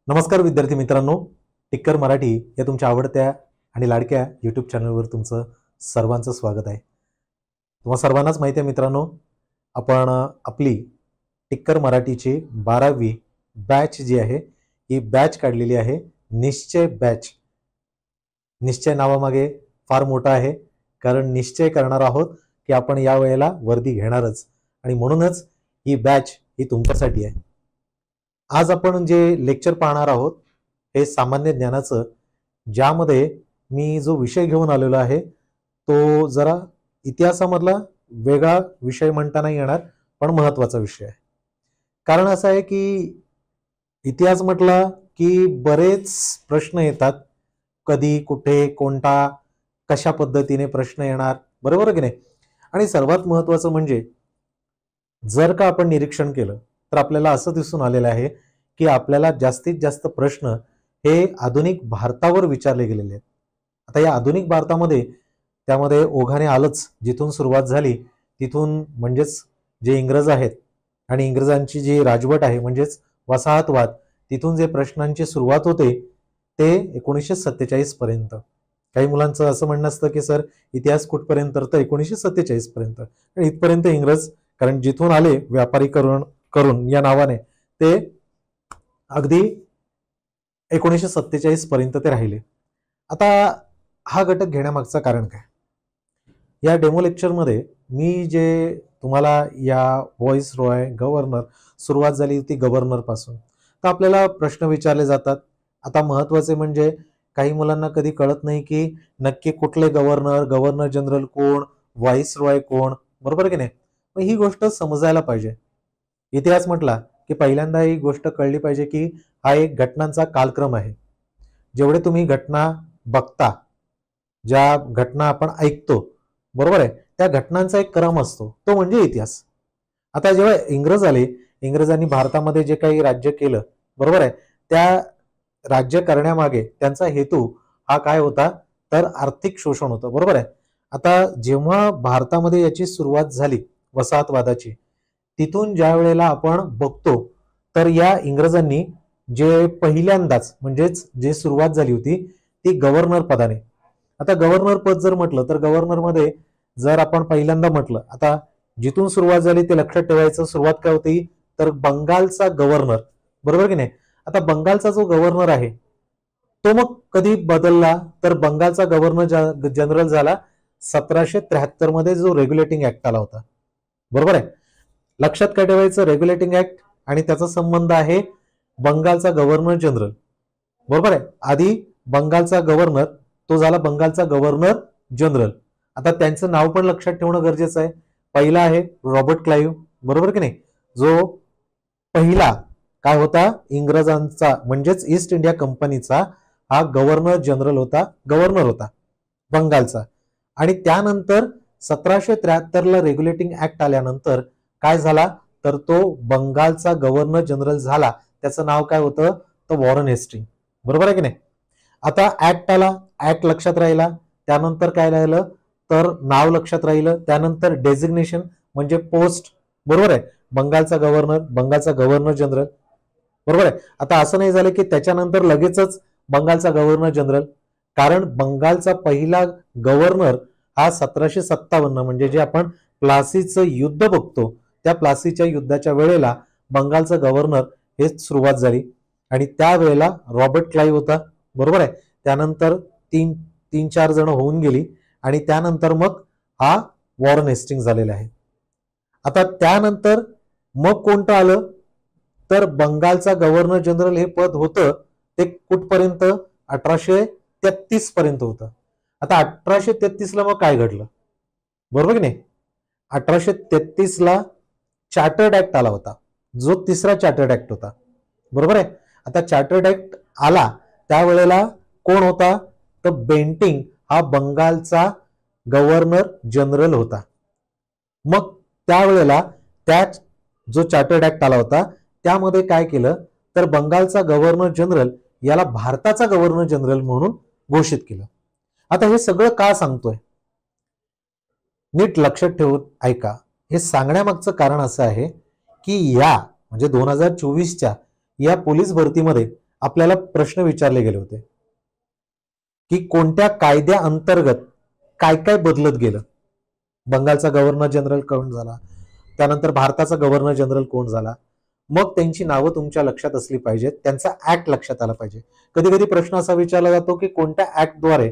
नमस्कार विद्यार्थी मित्रांनो, टिक्कर मराठी या तुमच्या आवडत्या आणि लाडक्या यूट्यूब चॅनलवर तुमचं सर्वांचं स्वागत आहे. तुम्हा सर्वांनाच माहिती आहे मित्रांनो, आपण आपली टिक्कर मराठीची 12वी बॅच जी आहे ही बॅच काढलेली आहे. निश्चय बॅच. निश्चय नावामागे फार मोठा आहे, कारण निश्चय करणार आहोत की आपण या वेळेला वर्दी घेणारच आणि म्हणूनच ही बॅच ही तुमच्यासाठी आहे. आज आपण जे लेक्चर पाहणार आहोत हे सामान्य ज्ञानाचं, ज्यामध्ये मी जो विषय घेऊन आलेलो आहे तो जरा इतिहासामधला वेगळा विषय म्हणता नाही येणार, पण महत्त्वाचा विषय आहे. कारण असं आहे की इतिहास म्हटला की बरेच प्रश्न येतात. कधी, कुठे, कोणता, कशा पद्धतीने प्रश्न येणार, बरोबर की नाही. आणि सर्वात महत्त्वाचं म्हणजे जर का आपण निरीक्षण केलं तर आपल्याला असं दिसून आलेलं आहे की आपल्याला जास्तीत जास्त प्रश्न हे आधुनिक भारतावर विचारले गेलेले आहेत. आता या आधुनिक भारतामध्ये त्यामध्ये ओघाने आलंच, जिथून सुरुवात झाली तिथून, म्हणजेच जे इंग्रज आहेत आणि इंग्रजांची जी राजवट आहे म्हणजेच वसाहतवाद, तिथून जे प्रश्नांची सुरुवात होते ते 1947 पर्यंत. काही मुलांचं असं म्हणणं असतं की सर इतिहास कुठपर्यंत, तर 1947 पर्यंत. इथपर्यंत इंग्रज, कारण जिथून आले व्यापारीकरण करून या नावाने, ते अगदी 1947 पर्यंत ते राहिले. आता हा घटक घेण्यामागचं कारण काय? या डेमो लेक्चरमध्ये मी जे तुम्हाला या व्हॉइस रॉय गव्हर्नर, सुरुवात झाली होती गव्हर्नर पासून, तर आपल्याला प्रश्न विचारले जातात. आता महत्त्वाचे म्हणजे काही मुलांना कधी कळत नाही की नक्की कुठले गव्हर्नर, गव्हर्नर जनरल कोण, व्हॉइस रॉय कोण, बरोबर की नाही. मग ही गोष्ट समजायला पाहिजे. इतिहास म्हटला की पहिल्यांदा ही गोष्ट कळली पाहिजे की हा एक घटनांचा कालक्रम आहे. जेवढे तुम्ही घटना बघता, ज्या घटना आपण ऐकतो, बरोबर आहे, त्या घटनांचा एक क्रम असतो, तो म्हणजे इतिहास. आता जेव्हा इंग्रज आले, इंग्रजांनी भारतामध्ये जे काही राज्य केलं, बरोबर आहे, त्या राज्य करण्यामागे त्यांचा हेतू हा काय होता, तर आर्थिक शोषण होतं, बरोबर आहे. आता जेव्हा भारतामध्ये याची सुरुवात झाली वसाहतवादाची, तिथून ज्या वेळेला आपण बघतो तर या इंग्रजांनी जे पहिल्यांदाच, म्हणजेच जे सुरुवात झाली होती ती गव्हर्नर पदाने. आता गव्हर्नर पद जर म्हटलं तर गव्हर्नर मध्ये जर आपण पहिल्यांदा म्हटलं, आता जिथून सुरुवात झाली ते लक्षात ठेवायचं. सुरुवात काय होती, तर बंगालचा गव्हर्नर, बरोबर की नाही. आता बंगालचा जो गव्हर्नर आहे तो मग कधी बदलला, तर बंगालचा गव्हर्नर जनरल झाला 1773 मध्ये, जो रेग्युलेटिंग ऍक्ट आला होता, बरोबर आहे. लक्षात काय ठेवायचं, रेग्युलेटिंग ऍक्ट आणि त्याचा संबंध आहे बंगालचा गव्हर्नर जनरल, बरोबर आहे. आधी बंगालचा गव्हर्नर, तो झाला बंगालचा गव्हर्नर जनरल. आता त्यांचं नाव पण लक्षात ठेवणं गरजेचं आहे. पहिला आहे रॉबर्ट क्लाइव्ह, बरोबर की नाही, जो पहिला काय होता, इंग्रजांचा म्हणजेच ईस्ट इंडिया कंपनीचा हा गव्हर्नर जनरल होता, गव्हर्नर होता बंगालचा. आणि त्यानंतर 1773 ला रेग्युलेटिंग ऍक्ट आल्यानंतर काय झाला, तर तो बंगालचा गव्हर्नर जनरल झाला. त्याचं नाव काय होतं, तर वॉरन हेस्टिंग, बरोबर आहे की नाही. आता ऍक्ट आला, ऍक्ट लक्षात राहिला, त्यानंतर काय राहिलं, तर नाव लक्षात राहिलं, त्यानंतर डेझिग्नेशन म्हणजे पोस्ट, बरोबर आहे, बंगालचा गव्हर्नर, बंगालचा गव्हर्नर जनरल, बरोबर आहे. आता असं नाही झालं की त्याच्यानंतर लगेचच बंगालचा गव्हर्नर जनरल, कारण बंगालचा पहिला गव्हर्नर हा 1757, म्हणजे जे आपण प्लासीचं युद्ध बघतो, त्या प्लासीच्या युद्धाच्या वेळेला बंगालचा गव्हर्नर हे सुरुवात झाली. आणि त्यावेळेला रॉबर्ट क्लाइव्ह होता, बरोबर आहे. त्यानंतर तीन चार जण होऊन गेली आणि त्यानंतर मग हा वॉरन हेस्टिंग झालेला आहे. आता त्यानंतर मग कोणतं आलं, तर बंगालचा गव्हर्नर जनरल हे पद होतं ते कुठपर्यंत, 1833 पर्यंत होतं. आता 1833 ला मग काय घडलं, बरोबर की नाही. 1833 ला चार्टर्ड ऍक्ट आला होता, जो तिसरा चार्टर्ड ऍक्ट होता, बरोबर आहे. आता चार्टर्ड ऍक्ट आला त्यावेळेला कोण होता, तर बेंटिंग हा बंगालचा गव्हर्नर जनरल होता. मग त्यावेळेला त्यात जो चार्टर्ड ऍक्ट आला होता त्यामध्ये काय केलं, तर बंगालचा गव्हर्नर जनरल याला भारताचा गव्हर्नर जनरल म्हणून घोषित केलं. आता हे सगळं का सांगतोय, नीट लक्षात ठेवून ऐका. हे सांगण्यामागचं कारण असं आहे की या म्हणजे 2024च्या या पोलीस भरतीमध्ये आपल्याला प्रश्न विचारले गेले होते की कोणत्या कायद्या अंतर्गत काय काय बदलत गेलं. बंगालचा गव्हर्नर जनरल कोण झाला, त्यानंतर भारताचा गव्हर्नर जनरल कोण झाला, मग त्यांची नावं तुमच्या लक्षात असली पाहिजेत, त्यांचा ऍक्ट लक्षात आला पाहिजे. कधी कधी प्रश्न असा विचारला जातो की कोणत्या ऍक्टद्वारे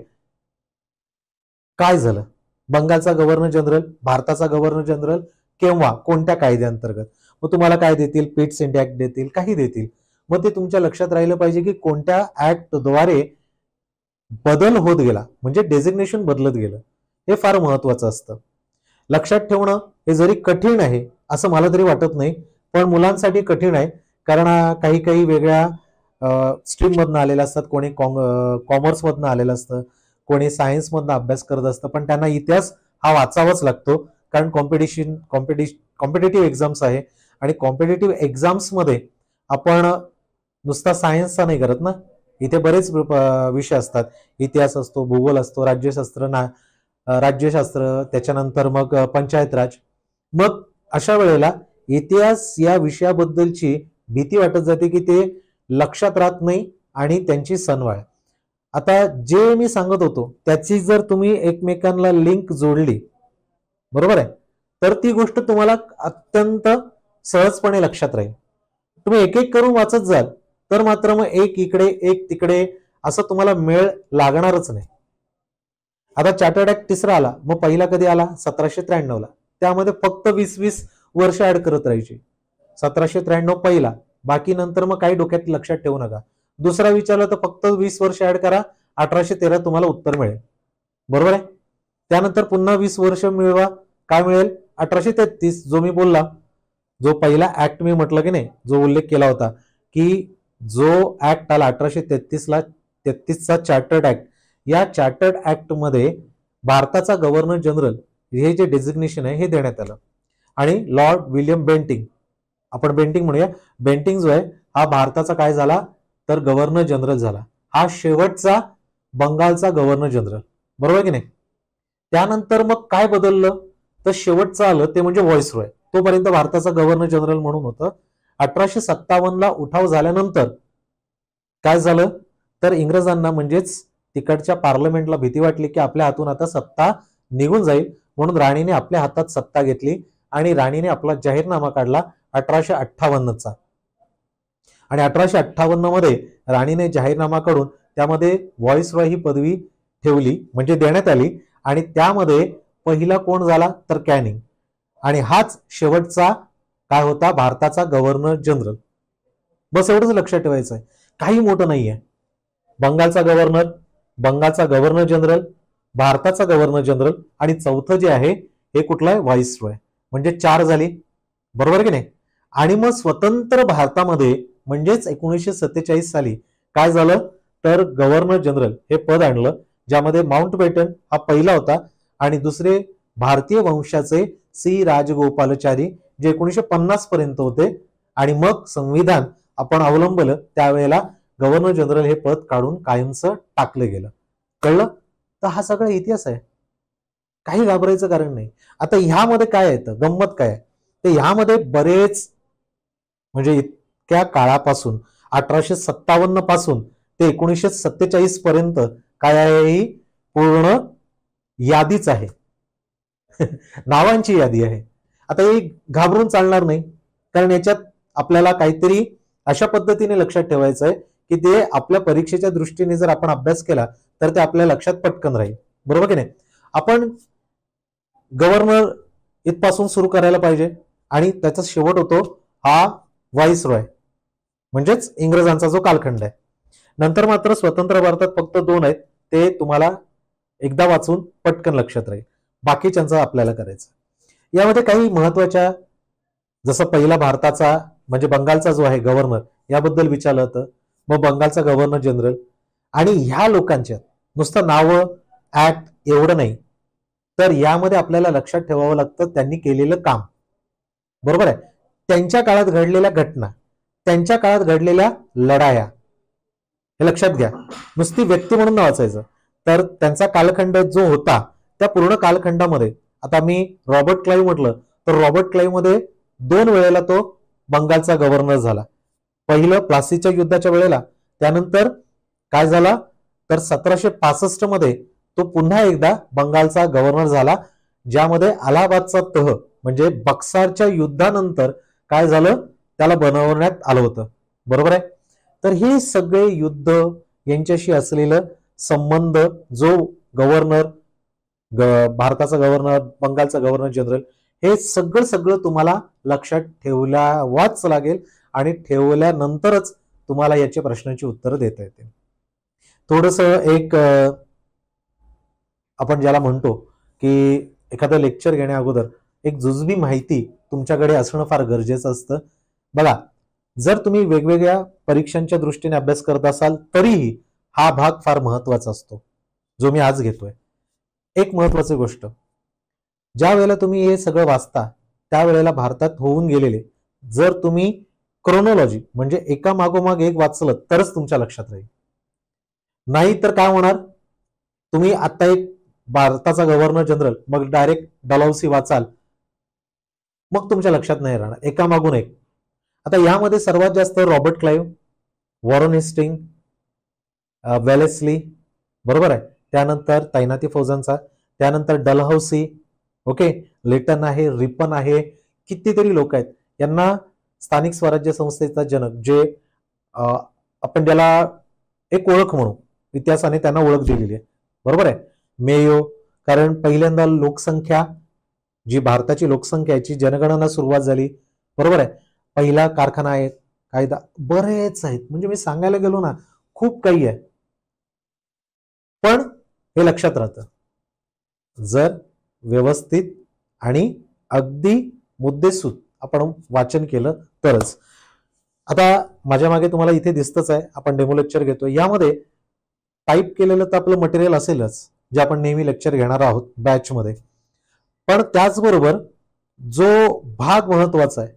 काय झालं, बंगालचा गव्हर्नर जनरल, भारताचा गव्हर्नर जनरल, केव्हा, कोणत्या कायद्याअंतर्गत. मग तुम्हाला काय देतील, पिट्स इंडिया ऍक्ट देतील, काही देतील. मग ते तुमच्या लक्षात राहिलं पाहिजे की कोणत्या ऍक्टद्वारे बदल होत गेला, म्हणजे डेझिग्नेशन बदलत गेलं. हे फार महत्वाचं असतं. लक्षात ठेवणं हे जरी कठीण आहे असं मला तरी वाटत नाही, पण मुलांसाठी कठीण आहे. कारण काही काही वेगळ्या स्ट्रीम मधनं आलेलं असतात, कोणी कॉमर्स मधनं आलेलं असतं, कोणी सायन्स मधनं अभ्यास करत असतं, पण त्यांना इतिहास हा वाचावाच लागतो. कारण कॉम्पिटेटिव्ह एक्झाम्स आहे आणि कॉम्पिटेटिव्ह एक्झाम्स मध्ये आपण नुसता सायन्सचा नाही करत ना, इथे बरेच विषय असतात. इतिहास असतो, भूगोल असतो, राज्यशास्त्र, त्याच्यानंतर मग पंचायत राज. मग अशा वेळेला इतिहास या विषयाबद्दलची भीती वाटत जाते की ते लक्षात राहत नाही आणि त्यांची सनवाळ. आता जे मी सांगत होतो त्याची जर तुम्ही एकमेकांना लिंक जोडली, बरोबर आहे, तर ती गोष्ट तुम्हाला अत्यंत सहजपणे लक्षात राहील. तुम्ही एक एक करून वाचत जाल तर मात्र मग एक इकडे एक तिकडे असं तुम्हाला मेळ लागणारच नाही. आता चार्टर्ड ऍक्ट तिसरा आला, मग पहिला कधी आला, 1793 ला. त्यामध्ये फक्त 20-20 वर्ष ऍड करत राहायची. 1793 पहिला, बाकी नंतर मग काही डोक्यात लक्षात ठेवू नका. दुसरा विचारला तर फक्त 20 वर्ष ऍड करा, 1813 तुम्हाला उत्तर मिळेल, बरोबर आहे. त्यानंतर पुन्हा 20 वर्ष मिळवा, काय मिळेल, 1833, जो मी बोलला, जो पहिला ऍक्ट मी म्हटलं की नाही, जो उल्लेख केला होता की जो ऍक्ट आला 1833चा चार्टर्ड ऍक्ट, या चार्टर्ड ऍक्ट मध्ये भारताचा गव्हर्नर जनरल हे जे डेझिग्नेशन आहे हे देण्यात आलं. आणि लॉर्ड विल्यम बेंटिंग, आपण बेंटिंग म्हणूया, बेंटिंग जो आहे हा भारताचा काय झाला तर गव्हर्नर जनरल झाला. हा शेवटचा बंगालचा गव्हर्नर जनरल, बरोबर की नाही. त्यानंतर मग काय बदललं तर शेवटचं आलं ते म्हणजे व्हॉइस रॉय. तोपर्यंत भारताचा गव्हर्नर जनरल म्हणून होतं. 1857 ला उठाव झाल्यानंतर काय झालं तर इंग्रजांना म्हणजेच तिकडच्या पार्लमेंटला भीती वाटली की आपल्या हातून आता सत्ता निघून जाईल, म्हणून राणीने आपल्या हातात सत्ता घेतली आणि राणीने आपला जाहीरनामा काढला 1858चा. आणि 1858 मध्ये राणीने जाहीरनामा काढून त्यामध्ये व्हॉइस रॉय ही पदवी ठेवली, म्हणजे देण्यात आली. आणि त्यामध्ये पहिला कोण झाला तर कॅनिंग, आणि हाच शेवटचा काय होता भारताचा गव्हर्नर जनरल. बस एवढंच लक्षात ठेवायचं आहे, काही मोठं नाहीये. बंगालचा गव्हर्नर जनरल, भारताचा गव्हर्नर जनरल, आणि चौथं जे आहे हे कुठलं आहे, व्हाईस रॉय. म्हणजे 4 झाली, बरोबर की नाही. आणि मग स्वतंत्र भारतामध्ये म्हणजेच 1947 साली काय झालं तर गव्हर्नर जनरल हे पद आणलं, ज्यामध्ये माउंटबॅटन हा पहिला होता आणि दुसरे भारतीय वंशाचे सी राजगोपालाचारी जे 1950 पर्यंत होते. आणि मग संविधान आपण अवलंबलं त्यावेळेला गव्हर्नर जनरल हे पद काढून कायमचं टाकलं गेलं. कळलं. तर हा सगळा इतिहास आहे, काही घाबरायचं कारण नाही. आता ह्यामध्ये काय येतं, गंमत काय आहे, तर ह्यामध्ये बरेच म्हणजे इतक्या काळापासून 1857 पासून ते 1947 पर्यंत काय आहे, ही पूर्ण यादीच आहे. नावांची यादी आहे. आता ही घाबरून चालणार नाही, कारण याच्यात आपल्याला काहीतरी अशा पद्धतीने लक्षात ठेवायचं आहे की ते आपल्या परीक्षेच्या दृष्टीने जर आपण अभ्यास केला तर ते आपल्या लक्षात पटकन राहील, बरोबर की नाही. आपण गव्हर्नर इथपासून सुरू करायला पाहिजे आणि त्याचा शेवट होतो हा व्हाईस रॉय, म्हणजेच इंग्रजांचा जो कालखंड आहे. नंतर मात्र स्वतंत्र भारतात फक्त 2 आहेत, ते तुम्हाला एकदा वाचून पटकन लक्षात राहील, बाकीच्यांचं आपल्याला करायचं. यामध्ये काही महत्वाच्या, जसं पहिला भारताचा म्हणजे बंगालचा जो आहे गव्हर्नर याबद्दल विचारलं होतं, मग बंगालचा गव्हर्नर जनरल. आणि ह्या लोकांच्या नुसतं नावं ऍक्ट एवढं नाही, तर यामध्ये आपल्याला लक्षात ठेवावं लागतं त्यांनी केलेलं काम, बरोबर आहे. त्यांच्या काळात घडलेल्या घटना, त्यांच्या काळात घडलेल्या लढाया, हे लक्षात घ्या. नुसती व्यक्ती म्हणून न वाचायचं, तर त्यांचा कालखंड जो होता त्या पूर्ण कालखंडामध्ये. आता मी रॉबर्ट क्लाइव्ह म्हटलं तर रॉबर्ट क्लाइव्ह मध्ये 2 वेळेला तो बंगालचा गव्हर्नर झाला. पहिलं प्लासीच्या युद्धाच्या वेळेला, त्यानंतर काय झाला तर 1765 मध्ये तो पुन्हा एकदा बंगालचा गव्हर्नर झाला, ज्यामध्ये अलाहाबादचा तह म्हणजे बक्सारच्या युद्धानंतर काय झालं त्याला बनवण्यात आलं होतं. बरोबर आहे. तर हे सगळे युद्ध यांच्याशी असलेलं संबंध, जो गव्हर्नर, भारताचा गव्हर्नर, बंगालचा गव्हर्नर जनरल, हे सगळं सगळं तुम्हाला लक्षात ठेवल्यावाच लागेल आणि ठेवल्यानंतरच तुम्हाला याच्या प्रश्नाची उत्तरं देता येतील. थोडस एक आपण ज्याला म्हणतो की एखादं लेक्चर घेण्या अगोदर एक जुजबी माहिती तुमच्याकडे असणं फार गरजेचं असतं. बघा, जर तुम्ही वेगवेगळ्या परीक्षांच्या दृष्टीने अभ्यास करत असाल तरीही हा भाग फार महत्वाचा असतो जो मी आज घेतोय. एक महत्वाची गोष्ट, ज्या वेळेला तुम्ही हे सगळं वाचता त्यावेळेला भारतात होऊन गेलेले जर तुम्ही क्रोनॉलॉजी म्हणजे एका मागोमाग एक वाचलं तरच तुमच्या लक्षात राहील. नाही तर काय होणार, तुम्ही आता एक भारताचा गव्हर्नर जनरल मग डायरेक्ट डलहौसी वाचाल, मग तुमच्या लक्षात नाही राहणार एका मागून एक. आता यामध्ये सर्वात जास्त Robert Clive, Warren Hasting, Wellesley, बरोबर आहे, त्यानंतर तैनाती फौजांचा, त्यानंतर डलहौसी, ओके, लेटन आहे, रिपन आहे, कितीतरी लोक आहेत. यांना स्थानिक स्वराज्य संस्थेचा जनक, जे आपण ज्याला एक ओळख म्हणू, इतिहासाने त्यांना ओळख दिलेली आहे. बरोबर आहे. मेयो, कारण पहिल्यांदा लोकसंख्या, जी भारताची लोकसंख्या याची जनगणना सुरुवात झाली. बरोबर आहे. पहिला कारखाना आहे, कायदा, बरेच आहेत. म्हणजे मी सांगायला गेलो ना खूप काही आहे, पण हे लक्षात राहतं जर व्यवस्थित आणि अगदी मुद्देसूद आपण वाचन केलं तरच. आता माझ्या मागे तुम्हाला इथे दिसतच आहे, आपण डेमो लेक्चर घेतोय. यामध्ये टाईप केलेलं तर आपलं मटेरियल असेलच, जे आपण नेहमी लेक्चर घेणार आहोत बॅच मध्ये, पण त्याचबरोबर जो भाग महत्वाचा आहे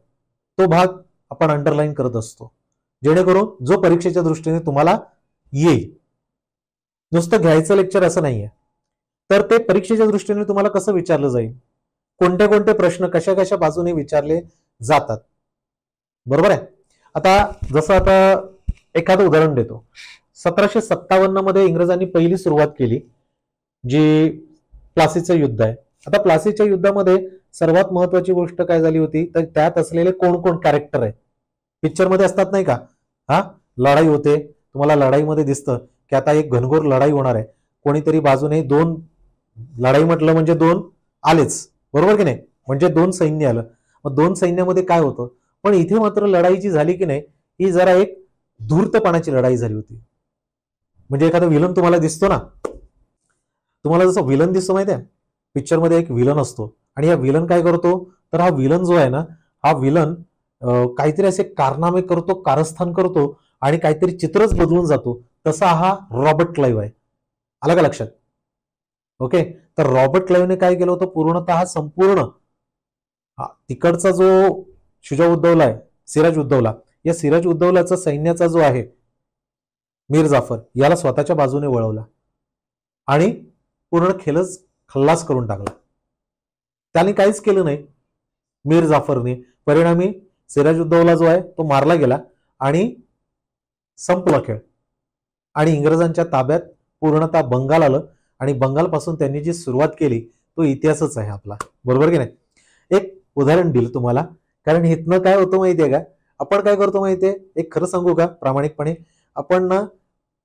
तो भाग आपण अंडरलाईन करत असतो, जेणेकरून जो परीक्षेच्या दृष्टीने तुम्हाला येईल. नुसतं घ्यायचं लेक्चर असं नाहीये, तर ते परीक्षेच्या दृष्टीने तुम्हाला कसं विचारलं जाईल, कोणते कोणते प्रश्न कशा कशा बाजूने विचारले जातात. बरोबर आहे. आता जसं आता एखादं उदाहरण देतो. 1757 मध्ये इंग्रजांनी पहिली सुरुवात केली, जी प्लासीचं युद्ध आहे. आता प्लासीच्या युद्धामध्ये सर्वात महत्वाची गोष्ट काय झाली होती, तर त्यात असलेले कोण कोण कॅरेक्टर आहे, पिक्चर मध्ये असतात नाही का, हा, लढाई होते, तुम्हाला लढाईमध्ये दिसतं की आता एक घनघोर लढाई होणार आहे, कोणीतरी बाजूने दोन, लढाई म्हटलं म्हणजे दोन आलेच, बरोबर की नाही, म्हणजे दोन सैन्य आलं. मग दोन सैन्यामध्ये काय होतं, पण इथे मात्र लढाई जी झाली की नाही ही जरा एक धूर्तपणाची लढाई झाली होती. म्हणजे एखादा विलन तुम्हाला दिसतो ना, तुम्हाला जसं विलन दिसतो माहिती आहे, पिक्चर मध्ये एक विलन असतो आणि हा विलन काय करतो, तर हा विलन जो आहे ना, हा विलन काहीतरी असे कारनामे करतो, कारस्थान करतो आणि काहीतरी चित्रच बदलून जातो. तसा हा रॉबर्ट क्लाइव्ह आहे. आलं का लक्षात? ओके. तर रॉबर्ट क्लाइव्हने काय केलं होतं, पूर्णतः संपूर्ण तिकडचा जो शुजा उद्दौला आहे, सिराज उद्दौला, या सिराज उद्दौलाचा सैन्याचा जो आहे मीर जाफर, याला स्वतःच्या बाजूने वळवला आणि पूर्ण खेळच खल्लास करून टाकला. त्याने काहीच केलं नाही मीर जाफरने. परिणामी सिराज उद्दौला जो आहे तो मारला गेला आणि संपला खेळ आणि इंग्रजांच्या ताब्यात पूर्णतः बंगाल आलं आणि बंगालपासून त्यांनी जी सुरुवात केली तो इतिहासच आहे आपला. बरोबर की नाही? एक उदाहरण दिलं तुम्हाला, कारण इथनं काय होतं माहितीये का, आपण काय करतो माहितीये, एक खरं सांगू का प्रामाणिकपणे, आपण ना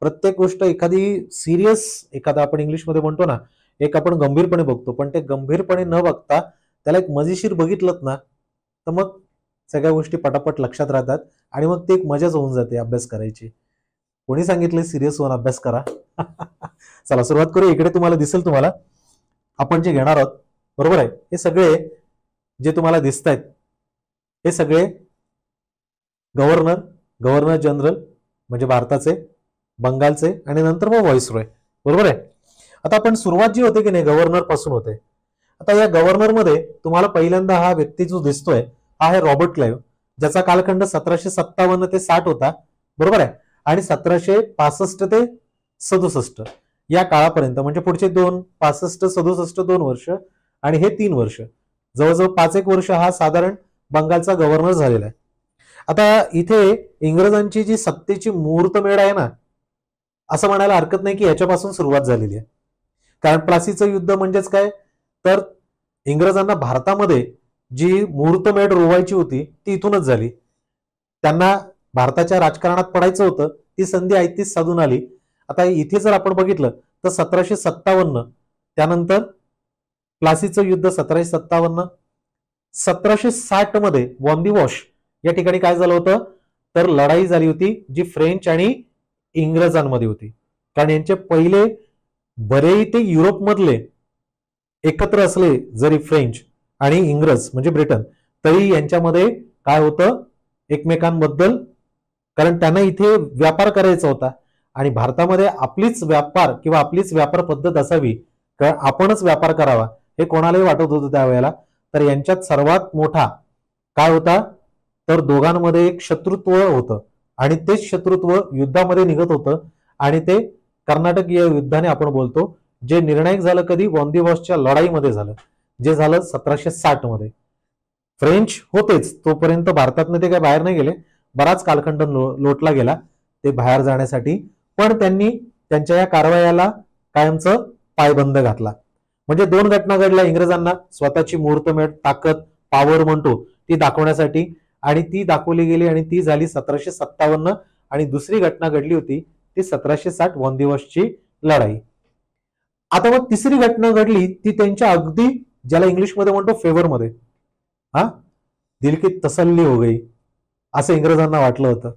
प्रत्येक गोष्ट एखादी सिरियस, एखादा आपण इंग्लिशमध्ये म्हणतो ना, एक आपण गंभीरपणे बघतो, पण ते गंभीरपणे न बघता त्याला एक मजेशीर बघितलं ना, तर मग सगळ्या गोष्टी पटापट लक्षात राहतात आणि मग ते एक मजाच होऊन जाते अभ्यास करायची. कोणी सांगितलं सिरियस होऊन अभ्यास करा? चला सुरुवात करू. इकडे तुम्हाला दिसेल, तुम्हाला आपण जे घेणार आहोत, बरोबर आहे, हे सगळे जे तुम्हाला दिसत आहेत हे सगळे गव्हर्नर जनरल म्हणजे भारताचे, बंगालचे आणि नंतर मग व्हाईसरॉय. बरोबर आहे. आता आपण सुरुवात जी होते की नाही गव्हर्नर पासून होते. आता या गव्हर्नर मध्ये तुम्हाला पहिल्यांदा हा व्यक्ती जो दिसतोय हा आहे रॉबर्ट क्लाइव्ह, ज्याचा कालखंड 1757 ते 60 होता. बरोबर आहे. आणि 1765 ते 67 या काळापर्यंत, म्हणजे पुढचे 65-67 2 वर्ष आणि हे 3 वर्ष, जवळजवळ 5 एक वर्ष हा साधारण बंगालचा गव्हर्नर झालेला आहे. आता इथे इंग्रजांची जी सत्तेची मुहूर्तमेढ आहे ना, असं म्हणायला हरकत नाही की याच्यापासून सुरुवात झालेली आहे. कारण प्लासीचं युद्ध म्हणजेच काय, तर इंग्रजांना भारतामध्ये जी मुहूर्तमेढ रोवायची होती ती इथूनच झाली. त्यांना भारताच्या राजकारणात पडायचं होतं, ती संधी आयतीच साधून आली. आता इथे जर आपण बघितलं तर 1757, त्यानंतर प्लासीचं युद्ध 1757, 1760 मध्ये वॉन्दिवॉश या ठिकाणी काय झालं होतं, तर लढाई झाली होती जी फ्रेंच आणि इंग्रजांमध्ये होती. कारण यांचे पहिले बरेही ते युरोपमधले एकत्र असले जरी फ्रेंच आणि इंग्रज म्हणजे ब्रिटन, तरी यांच्यामध्ये काय होतं एकमेकांबद्दल, कारण त्यांना इथे व्यापार करायचा होता आणि भारतामध्ये आपलीच व्यापार किंवा आपलीच व्यापार पद्धत असावी, कारण आपणच व्यापार करावा हे कोणालाही वाटत होतं त्यावेळेला. तर यांच्यात सर्वात मोठा काय होता, तर दोघांमध्ये एक शत्रुत्व होतं आणि तेच शत्रुत्व युद्धामध्ये निघत होतं आणि ते कर्नाटक या युद्धाने आपण बोलतो, जे निर्णायक झालं कधी, वॉन्दिवॉसच्या लढाईमध्ये झालं, जे झालं 1760 मध्ये. फ्रेंच होतेच तोपर्यंत भारतातनं ते काय बाहेर नाही गेले, बराच कालखंड लोटला गेला ते बाहेर जाण्यासाठी, पण त्यांनी त्यांच्या या कारवायाला कायमचं पायबंद घातला. म्हणजे दोन घटना घडल्या इंग्रजांना स्वतःची मुहूर्तमेढ, ताकद, पॉवर म्हणतो ती दाखवण्यासाठी, आणि ती दाखवली गेली आणि ती झाली 1757. आणि दुसरी घटना घडली होती ती 1760 वॉन्दिवॉसची लढाई. आता मग तिसरी घटना घडली ती त्यांच्या अगदी, ज्याला इंग्लिशमध्ये म्हणतो फेवरमध्ये. हा, दिल की तसल्ली हो गई असं इंग्रजांना वाटलं होतं.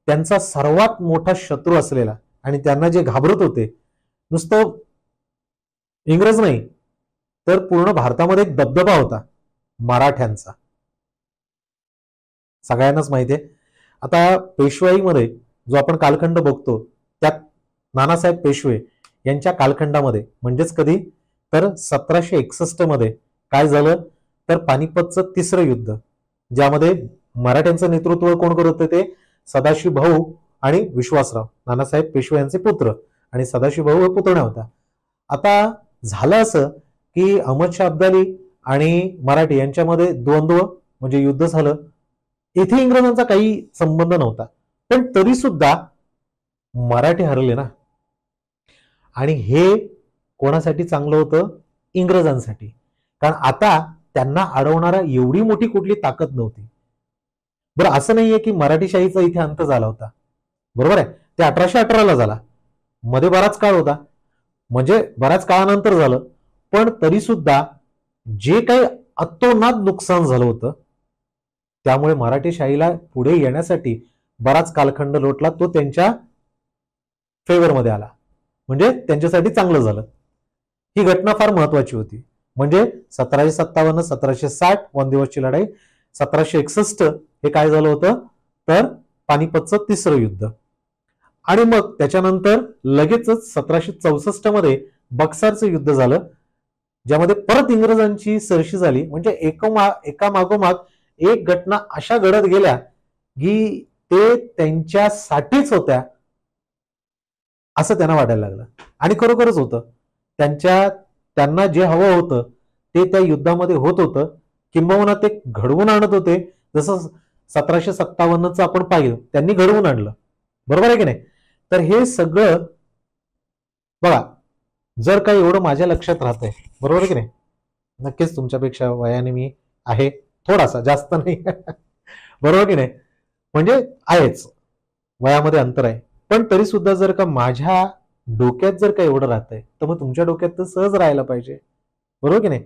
त्यांचा सर्वात मोठा शत्रू असलेला आणि त्यांना जे घाबरत होते, नुसतं इंग्रज नाही तर पूर्ण भारतामध्ये एक दबदबा होता मराठ्यांचा, सगळ्यांनाच माहिती आहे. आता पेशवाईमध्ये जो आपण कालखंड बघतो त्यात नानासाहेब पेशवे यांच्या कालखंडामध्ये, म्हणजेच कधी, तर 1761 मध्ये काय झालं, तर पानिपतचं तिसरं युद्ध, ज्यामध्ये मराठ्यांचं नेतृत्व कोण करत होते, ते सदाशिव भाऊ आणि विश्वासराव, नानासाहेब पेशवे यांचे पुत्र, आणि सदाशिव भाऊ हा पुतण्या होता. आता झालं असं की अहमदशाह अब्दाली आणि मराठी यांच्यामध्ये द्वंद्व म्हणजे युद्ध झालं. इथे इंग्रजांचा काही संबंध नव्हता, पण तरी सुद्धा मराठी हरले ना. आणि हे कोणासाठी चांगलं होतं, इंग्रजांसाठी, कारण आता त्यांना अडवणारा एवढी मोठी कुठली ताकद नव्हती. बरं, असं नाहीये की मराठीशाहीचा इथे अंत झाला होता, बरोबर आहे, ते 1818 झाला, मध्ये बराच काळ होता, म्हणजे बऱ्याच काळानंतर झालं, पण तरी सुद्धा जे काही अतोनात नुकसान झालं होतं, त्यामुळे मराठीशाहीला पुढे येण्यासाठी बराच कालखंड लोटला, तो त्यांच्या फेवरमध्ये आला, म्हणजे त्यांच्यासाठी चांगलं झालं. ही घटना फार महत्वाची होती. म्हणजे 1757, 1760 वॉन्दिवॉसची लढाई, 1761 हे काय झालं होतं, तर पानिपतचं तिसरं युद्ध, आणि मग त्याच्यानंतर लगेचच 1764 मध्ये बक्सरचं युद्ध झालं, ज्यामध्ये परत इंग्रजांची सरशी झाली. म्हणजे एका मागोमाग एक घटना अशा घडत गेल्या की ते त्यांच्यासाठीच होत्या असं त्यांना वाटायला लागलं, आणि खरोखरच होतं. त्यांना जे हवं होतं ते त्या युद्धामध्ये होत होतं, किंबहुना ते घडवून आणत होते. जसं 1757चं आपण पाहिलं, त्यांनी घडवून आणलं, बरोबर आहे की नाही. तर हे सगळं बघा, जर का एवढं माझ्या लक्षात राहतंय, बरोबर आहे की नाही, नक्कीच तुमच्यापेक्षा वयाने मी आहे थोडासा, जास्त नाही बरोबर की नाही, म्हणजे आहेच, वयामध्ये अंतर आहे, पण तरी सुद्धा जर का माझ्या डोक्यात जर का एवढं राहतंय, तर मग तुमच्या डोक्यात तर सहज राहायला पाहिजे, बरोबर की नाही.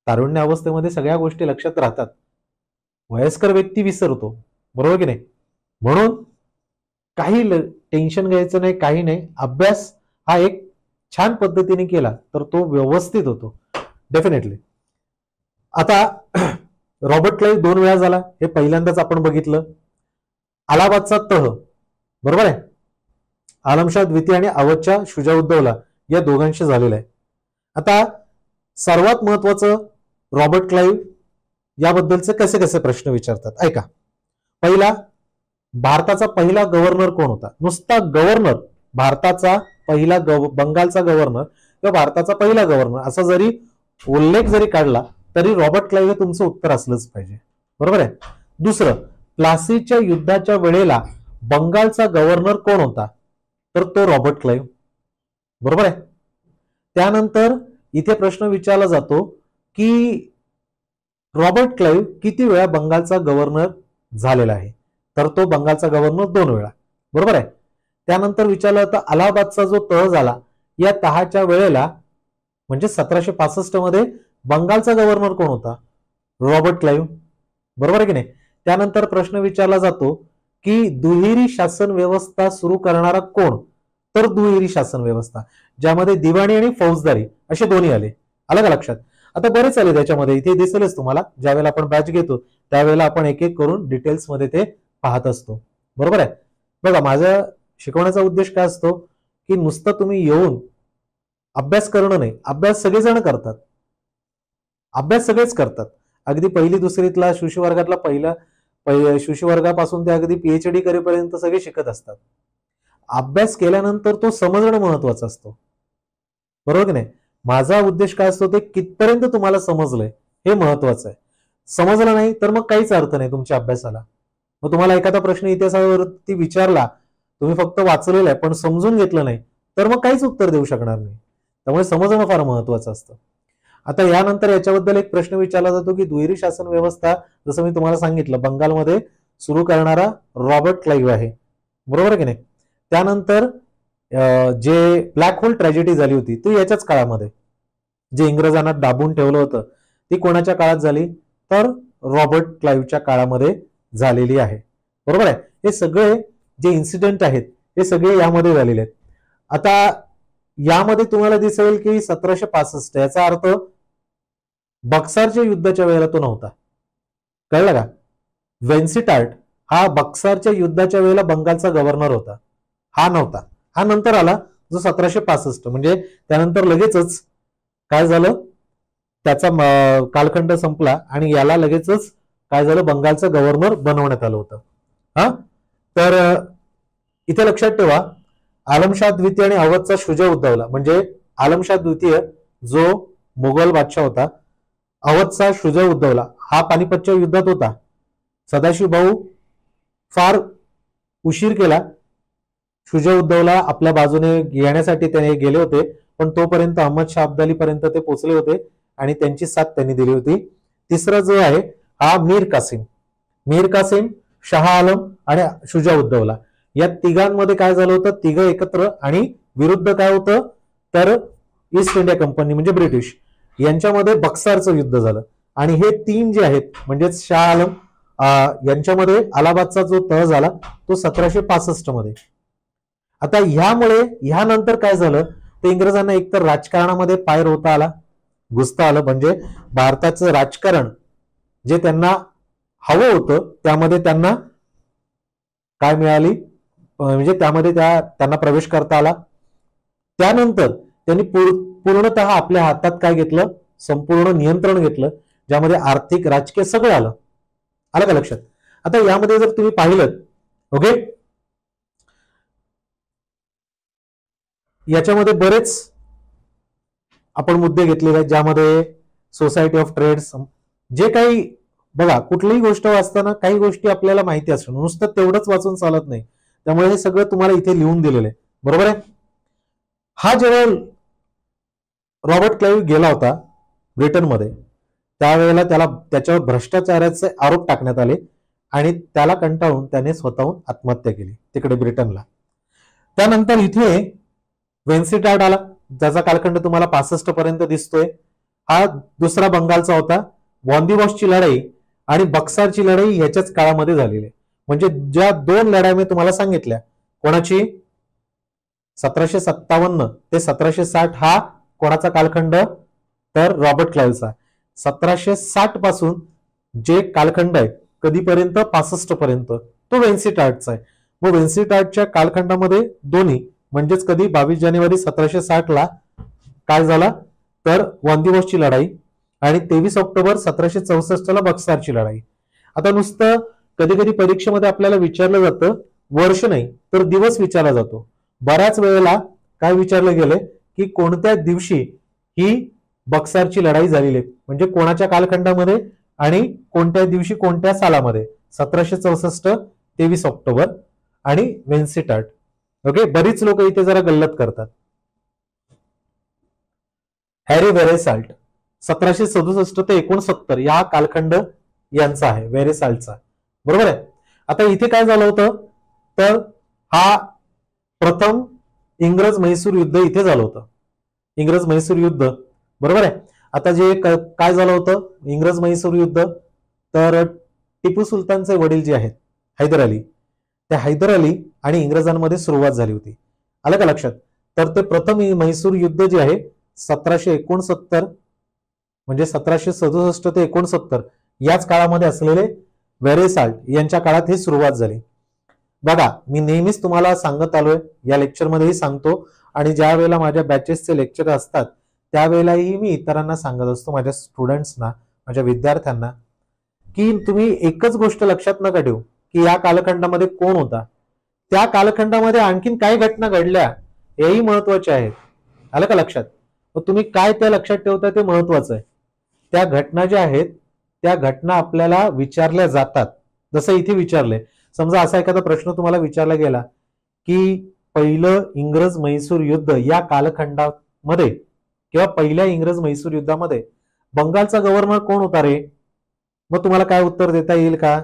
तारुण्य अवस्थेमध्ये सगळ्या गोष्टी लक्षात राहतात, वयस्कर व्यक्ती विसरतो, बरोबर की नाही. म्हणून काही टेन्शन घ्यायचं नाही, काही नाही. अभ्यास हा एक छान पद्धतीने केला तर तो व्यवस्थित होतो, डेफिनेटली. आता रॉबर्ट क्लाइव्ह 2 वेळा झाला, हे पहिल्यांदाच आपण बघितलं. अलाहाबादचा तह, बरोबर आहे, आलमशाह द्वितीय आणि अवधच्या शुजाउद्दौला या दोघांशी झालेला आहे. आता सर्वात महत्वाचं, रॉबर्ट क्लाइव्ह याबद्दलचे कसे कसे प्रश्न विचारतात, ऐका. पहिला, भारताचा पहिला गव्हर्नर कोण होता, नुसता गव्हर्नर, भारताचा पहिला बंगालचा गव्हर्नर किंवा भारताचा पहिला गव्हर्नर असा जरी उल्लेख जरी काढला तरी रॉबर्ट क्लाइव्ह हे तुमचं उत्तर असलंच पाहिजे, बरोबर आहे. दुसरं, प्लासीच्या युद्धाच्या वेळेला बंगालचा गव्हर्नर कोण होता? तर तो रॉबर्ट क्लाइव्ह. बरोबर आहे. त्यानंतर इथे प्रश्न विचारला जातो की रॉबर्ट क्लाइव्ह किती वेळा बंगालचा गव्हर्नर झालेला आहे? तर तो बंगालचा गव्हर्नर 2 वेळा. बरोबर आहे. त्यानंतर विचारलं होतं अलाहाबादचा जो तह झाला या तहाच्या वेळेला म्हणजे 1765 मध्ये बंगालचा गव्हर्नर कोण होता? Robert Clive. बरोबर आहे की नाही. त्यानंतर प्रश्न विचारला जातो की दुहेरी शासन व्यवस्था सुरू करणारा कोण? तर दुहेरी शासन व्यवस्था ज्यामध्ये दिवाणी आणि फौजदारी असे दोन्ही आले. आलं का लक्षात? आता बरेच आले त्याच्यामध्ये, इथे दिसेलच तुम्हाला. ज्यावेळेला आपण बॅच घेतो त्यावेळेला आपण एक एक करून डिटेल्स मध्ये ते पाहत असतो. बरोबर आहे. बघा, माझा शिकवण्याचा उद्देश काय असतो की नुसतं तुम्ही येऊन अभ्यास करणं नाही. अभ्यास सगळेजण करतात, अभ्यास सगळेच करतात. अगदी पहिली दुसरीतला शिशुवर्गातला पहिला शिशुवर्गापासून ते अगदी पीएचडी करेपर्यंत सगळे शिकत असतात. अभ्यास केल्यानंतर तो समजणं महत्वाचं असतो. बरोबर की नाही. माझा उद्देश काय असतो ते कितपर्यंत तुम्हाला समजलंय हे महत्वाचं आहे. समजलं नाही तर मग काहीच अर्थ नाही तुमच्या अभ्यासाला. मग तुम्हाला एखादा प्रश्न इतिहासावरती विचारला, तुम्ही फक्त वाचलेला आहे पण समजून घेतलं नाही, तर मग काहीच उत्तर देऊ शकणार नाही. त्यामुळे समजणं फार महत्वाचं असतं. आता यानंतर याच्याबद्दल एक प्रश्न विचारला जातो की दुहेरी शासन व्यवस्था जसं मी तुम्हाला सांगितलं बंगालमध्ये सुरू करणारा रॉबर्ट क्लाइव्ह आहे. बरोबर की नाही. त्यानंतर जे ब्लॅक होल ट्रॅजेडी झाली होती ती याच्याच काळामध्ये, जे इंग्रजांना दाबून ठेवलं होतं, ती कोणाच्या काळात झाली? तर रॉबर्ट क्लाइव्हच्या काळामध्ये झालेली आहे. बरोबर आहे. हे सगळे जे इन्सिडेंट आहेत हे सगळे यामध्ये झालेले आहेत. आता यामध्ये तुम्हाला दिसेल की 1765 याचा अर्थ बक्सारच्या युद्धाच्या वेळेला तो नव्हता. कळलं का? वेन्सिटार्ट हा बक्सारच्या युद्धाच्या वेळेला बंगालचा गव्हर्नर होता, हा नव्हता. हा नंतर आला जो 1765, म्हणजे त्यानंतर लगेचच काय झालं, त्याचा कालखंड संपला आणि याला लगेचच काय झालं, बंगालचा गव्हर्नर बनवण्यात आलं होतं. हा, तर इथे लक्षात ठेवा, आलमशाह द्वितीय आणि अवधचा शुजा उद्भवला. म्हणजे आलमशाह द्वितीय जो मुघल बादशाह होता, अवधचा शुजा उद्भवला, हा पानिपतच्या युद्धात होता. सदाशिव भाऊ फार उशीर केला, शुजा उद्दवला आपल्या बाजूने येण्यासाठी त्याने गेले होते, पण तोपर्यंत अहमद शाह अब्दाली पर्यंत ते पोहोचले होते आणि त्यांची साथ त्यांनी दिली होती. तिसरा जो आहे हा मीर कासिम, शाह आलम आणि शुजा उद्दवला, या तिघांमध्ये काय झालं होतं, तिघ एकत्र आणि विरुद्ध काय होतं तर ईस्ट इंडिया कंपनी म्हणजे ब्रिटिश यांच्यामध्ये बक्सारचं युद्ध झालं. आणि हे तीन जे आहेत म्हणजे शाह आलम यांच्यामध्ये अलाहाबादचा जो तह झाला तो 1765 मध्ये. आता ह्यामुळे ह्यानंतर काय झालं, ते इंग्रजांना एकतर राजकारणामध्ये पाय रोवता आला, घुसता आलं, म्हणजे भारताचं राजकारण जे त्यांना हवं होतं त्यामध्ये त्यांना काय मिळाली, म्हणजे त्यामध्ये त्यांना प्रवेश करता आला. त्यानंतर त्यांनी पूर्णतः आपल्या हातात काय घेतलं, संपूर्ण नियंत्रण घेतलं, ज्यामध्ये आर्थिक राजकीय सगळं आलं. आलं का लक्षात? आता यामध्ये जर तुम्ही पाहिलं, ओके, याच्यामध्ये बरेच आपण मुद्दे घेतलेले आहेत, ज्यामध्ये सोसायटी ऑफ ट्रेड्स जे काही, बघा कुठलीही गोष्ट वाचताना काही गोष्टी आपल्याला माहिती असणं, नुसतं तेवढंच वाचून चालत नाही. त्यामुळे हे सगळं तुम्हाला इथे लिहून दिलेलं आहे. बरोबर आहे. हा जेव्हा रॉबर्ट क्लाइव्ह गेला होता ब्रिटनमध्ये, त्यावेळेला त्याच्यावर भ्रष्टाचाराचे आरोप टाकण्यात आले आणि त्याला कंटाळून त्याने स्वतःहून आत्महत्या केली तिकडे ब्रिटनला. त्यानंतर इथे वेन्सिटार्ट आला, ज्याचा कालखंड तुम्हाला 65 पर्यंत दिसतोय. हा दुसरा बंगालचा होता. वॉन्दिवॉशची लढाई आणि बक्सारची लढाई याच्याच काळामध्ये झालेली आहे. म्हणजे ज्या दोन लढाई मी तुम्हाला सांगितल्या, कोणाची 1757 ते 1760 हा कोणाचा कालखंड तर रॉबर्ट क्लाइव्हचा. 1760 पासून जे कालखंड आहे कधीपर्यंत 65 पर्यंत तो वेन्सिटार्टचा आहे. मग वेन्सिटार्टच्या कालखंडामध्ये दोन्ही म्हणजेच कधी 22 जानेवारी 1760 ला काय झाला तर वॉन्दिवॉशची लढाई आणि 23 ऑक्टोबर 1764 ला बक्सारची लढाई. आता नुसतं कधी कधी परीक्षेमध्ये आपल्याला विचारलं जातं, वर्ष नाही तर दिवस विचारला जातो. बऱ्याच वेळेला काय विचारलं गेलंय की कोणत्या दिवशी ही बक्सारची लढाई झालेली आहे, म्हणजे कोणाच्या कालखंडामध्ये आणि कोणत्या दिवशी कोणत्या सालामध्ये. 1764 23 ऑक्टोबर आणि वेन्सिटार्ट. ओके, बरीच लोक इथे जरा गल्लत करतात. हॅरी वेरेसाल्ट 1767 ते 69 या कालखंड यांचा आहे, वेरेसाल्टचा. बरोबर आहे. आता इथे काय झालं होतं तर हा प्रथम इंग्रज म्हैसूर युद्ध इथे झालं होतं. इंग्रज म्हैसूर युद्ध, बरोबर आहे. आता जे काय झालं होतं इंग्रज म्हैसूर युद्ध, तर टिपू सुलतानचे वडील जे आहेत हैदर अली, त्या हैदर अली आणि इंग्रजांमध्ये सुरुवात झाली होती. आलं का लक्षात. तर ते प्रथम म्हैसूर युद्ध जे आहे 1769 म्हणजे 1767 ते 69 याच काळामध्ये असलेले वेरेसाल्ट यांच्या काळात ही सुरुवात झाली. बघा, मी नेहमीच तुम्हाला सांगत आलोय, या लेक्चरमध्येही सांगतो आणि ज्या वेळेला माझ्या बॅचेसचे लेक्चर असतात त्यावेळेलाही मी इतरांना सांगत असतो, माझ्या स्टुडंट्सना, माझ्या विद्यार्थ्यांना, की तुम्ही एकच गोष्ट लक्षात नका ठेवू की या कालखंडामध्ये कोण होता, त्या कालखंडामध्ये आणखीन काय घटना घडल्या हेही महत्वाचे आहेत. आलं का लक्षात. तुम्ही काय त्या लक्षात ठेवता ते महत्वाचं आहे. त्या घटना ज्या आहेत त्या घटना आपल्याला विचारल्या जातात. जसं इथे विचारलंय, समजा असा एखादा प्रश्न तुम्हाला विचारला गेला की पहिलं इंग्रज म्हैसूर युद्ध या कालखंडामध्ये किंवा पहिल्या इंग्रज म्हैसूर युद्धामध्ये बंगालचा गव्हर्नर कोण होता रे, मग तुम्हाला काय उत्तर देता येईल का.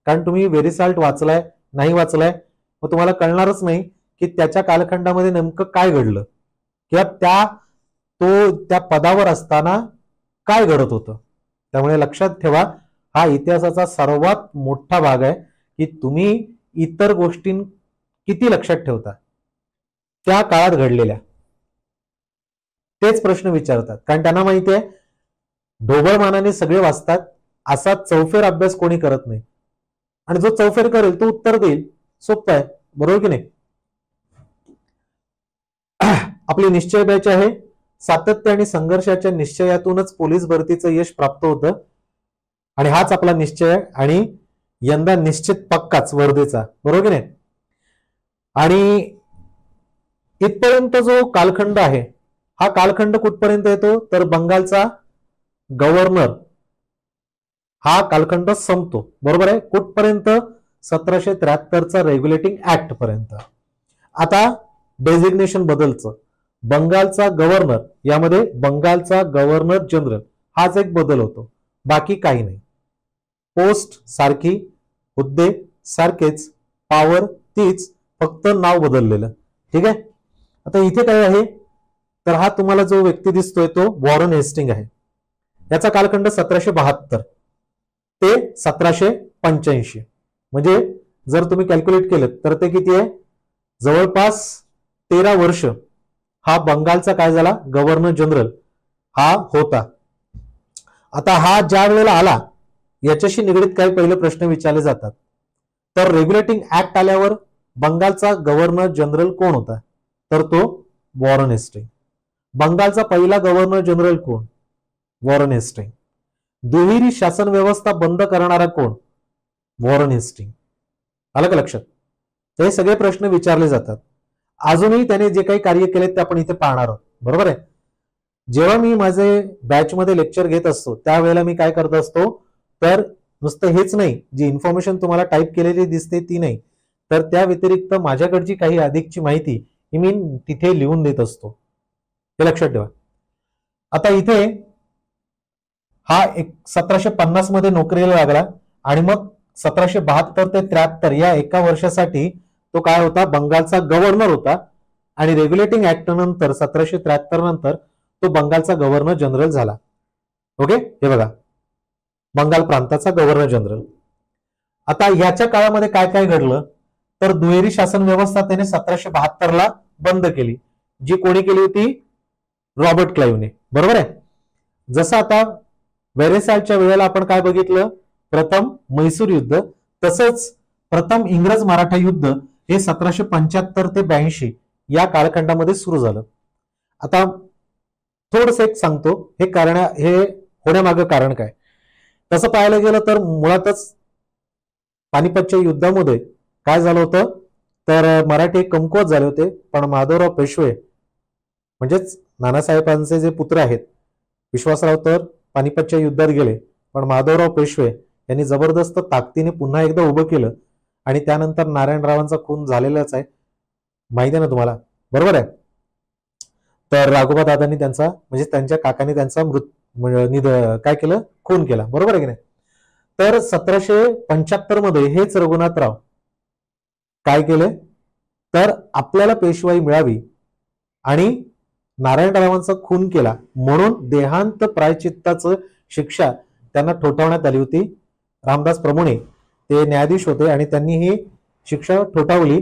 कारण तुम्ही वेरेसाल्ट वाचलाय नाही वाचलाय, मग तुम्हाला कळणारच नाही की त्याच्या कालखंडामध्ये नेमकं काय घडलं किंवा त्या पदावर असताना काय घडत होतं. त्यामुळे लक्षात ठेवा, हा इतिहासाचा सर्वात मोठा भाग आहे की तुम्ही इतर गोष्टी किती लक्षात ठेवता त्या काळात घडलेल्या, तेच प्रश्न विचारतात. कारण त्यांना माहिती आहे ढोबळमानाने सगळे वाचतात, असा चौफेर अभ्यास कोणी करत नाही. आणि जो चौफेर करेल तो उत्तर देईल. सोपं आहे, बरोबर की नाही. आपली निश्चय बॅच आहे. सातत्य आणि संघर्षाच्या निश्चयातूनच पोलीस भरतीचं यश प्राप्त होतं आणि हाच आपला निश्चय आहे आणि यंदा निश्चित पक्काच वर्धेचा, बरोबर की नाही. आणि इथपर्यंत जो कालखंड आहे हा कालखंड कुठपर्यंत येतो तर बंगालचा गव्हर्नर हा कालखंड संपतो. बरोबर आहे. कुठपर्यंत 1773चा रेग्युलेटिंग ऍक्ट पर्यंत. आता डेझिग्नेशन बदलचं, बंगालचा गव्हर्नर यामध्ये बंगालचा गव्हर्नर जनरल हाच एक बदल होतो, बाकी काही नाही. पोस्ट सारखी, हुद्दे सारखेच, पॉवर तीच, फक्त नाव बदललेलं. ठीक आहे. आता इथे काय आहे तर हा तुम्हाला जो व्यक्ती दिसतोय तो वॉरन हेस्टिंग आहे. याचा कालखंड 1772 ते 1785, म्हणजे जर तुम्ही कॅल्क्युलेट केलं तर ते किती आहे, जवळपास 13 वर्ष हा बंगालचा काय झाला गव्हर्नर जनरल हा होता. आता हा ज्या वेळेला आला याच्याशी निगडीत काही पहिले प्रश्न विचारले जातात. तर रेग्युलेटिंग ऍक्ट आल्यावर बंगालचा गव्हर्नर जनरल कोण होता तर तो वॉरन हेस्टिंग. बंगालचा पहिला गव्हर्नर जनरल कोण, वॉरन हेस्टिंग. दुहेरी शासन व्यवस्था बंद करणारा कोण, वॉरन हेस्टिंग. आलं का लक्षात. हे सगळे प्रश्न विचारले जातात. अजूनही त्याने जे काही कार्य केले ते आपण इथे पाहणार आहोत, बरोबर आहे. जेव्हा मी माझे बॅच मध्ये लेक्चर घेत असतो त्यावेळेला मी काय करत असतो तर नुसतं हेच नाही, जी इन्फॉर्मेशन तुम्हाला टाईप केलेली दिसते ती नाही, तर त्या व्यतिरिक्त माझ्याकडची काही अधिकची माहिती ही मी तिथे लिहून देत असतो, हे लक्षात ठेवा. आता इथे हा 1750 मध्ये नोकरीला लागला आणि मग 1772 ते 73 या एका वर्षासाठी तो काय होता बंगालचा गव्हर्नर होता आणि रेग्युलेटिंग ऍक्ट नंतर 1773 नंतर तो बंगालचा गव्हर्नर जनरल झाला. ओके, हे बघा बंगाल प्रांताचा गव्हर्नर जनरल. आता याच्या काळामध्ये काय काय घडलं तर दुहेरी शासन व्यवस्था त्याने 1772 ला बंद केली, जी कोणी केली होती, रॉबर्ट क्लाइव्हने. बरोबर आहे. जसं आता वेरेसाल्टच्या वेळेला आपण काय बघितलं, प्रथम म्हैसूर युद्ध, तसंच प्रथम इंग्रज मराठा युद्ध हे 1775 ते 82 या कालखंडामध्ये सुरू झालं. आता थोडस एक सांगतो हे होण्यामागं कारण काय. तसं पाहायला गेलं तर मुळातच पानिपतच्या युद्धामध्ये काय झालं होतं तर मराठे कमकुवत झाले होते, पण माधवराव पेशवे म्हणजेच नानासाहेबांचे जे पुत्र आहेत विश्वासराव तर पानिपतच्या युद्धात गेले, पण माधवराव पेशवे यांनी जबरदस्त ताकदीने पुन्हा एकदा उभं केलं आणि त्यानंतर नारायणरावांचा खून झालेलाच आहे, माहिती आहे ना तुम्हाला, बरोबर आहे. तर राघोबा दादांनी त्यांचा म्हणजे त्यांच्या काकाने त्यांचा काय केलं, खून केला, बरोबर आहे की नाही. तर 1775 मध्ये हेच रघुनाथराव काय केले, तर आपल्याला पेशवाई मिळावी आणि नारायणरावांचा खून केला म्हणून देहांत प्रायचित्ताचं शिक्षा त्यांना ठोठावण्यात आली होती. रामदास प्रभुणे ते न्यायाधीश होते आणि त्यांनी ही शिक्षा ठोठावली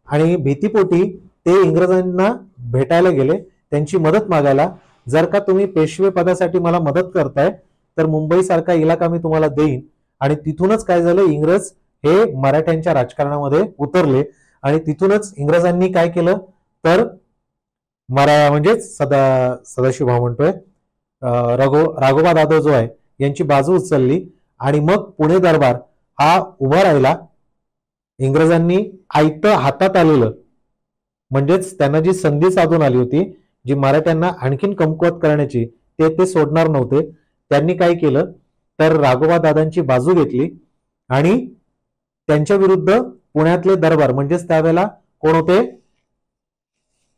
आणि भीतीपोटी ते इंग्रजांना भेटायला गेले, त्यांची मदत मागायला. जर का तुम्ही पेशवे पदासाठी मला मदत करताय तर मुंबई सारखा इलाका मी तुम्हाला देईन. आणि तिथूनच काय झालं, इंग्रज हे मराठ्यांच्या राजकारणामध्ये उतरले आणि तिथूनच इंग्रजांनी काय केलं, तर म्हणजेच सदाशिव भाऊ म्हणतोय राघोबा दादा जो आहे यांची बाजू उचलली आणि मग पुणे दरबार हा उभा राहिला. इंग्रजांनी आयतं हातात आलेलं म्हणजेच त्यांना जी संधी साधून आली होती, जी मराठ्यांना आणखीन कमकुवत करण्याची, ते सोडणार नव्हते. त्यांनी काय केलं, तर राघोबा दादांची बाजू घेतली आणि त्यांच्या विरुद्ध पुण्यातले दरबार म्हणजेच त्यावेळेला कोण होते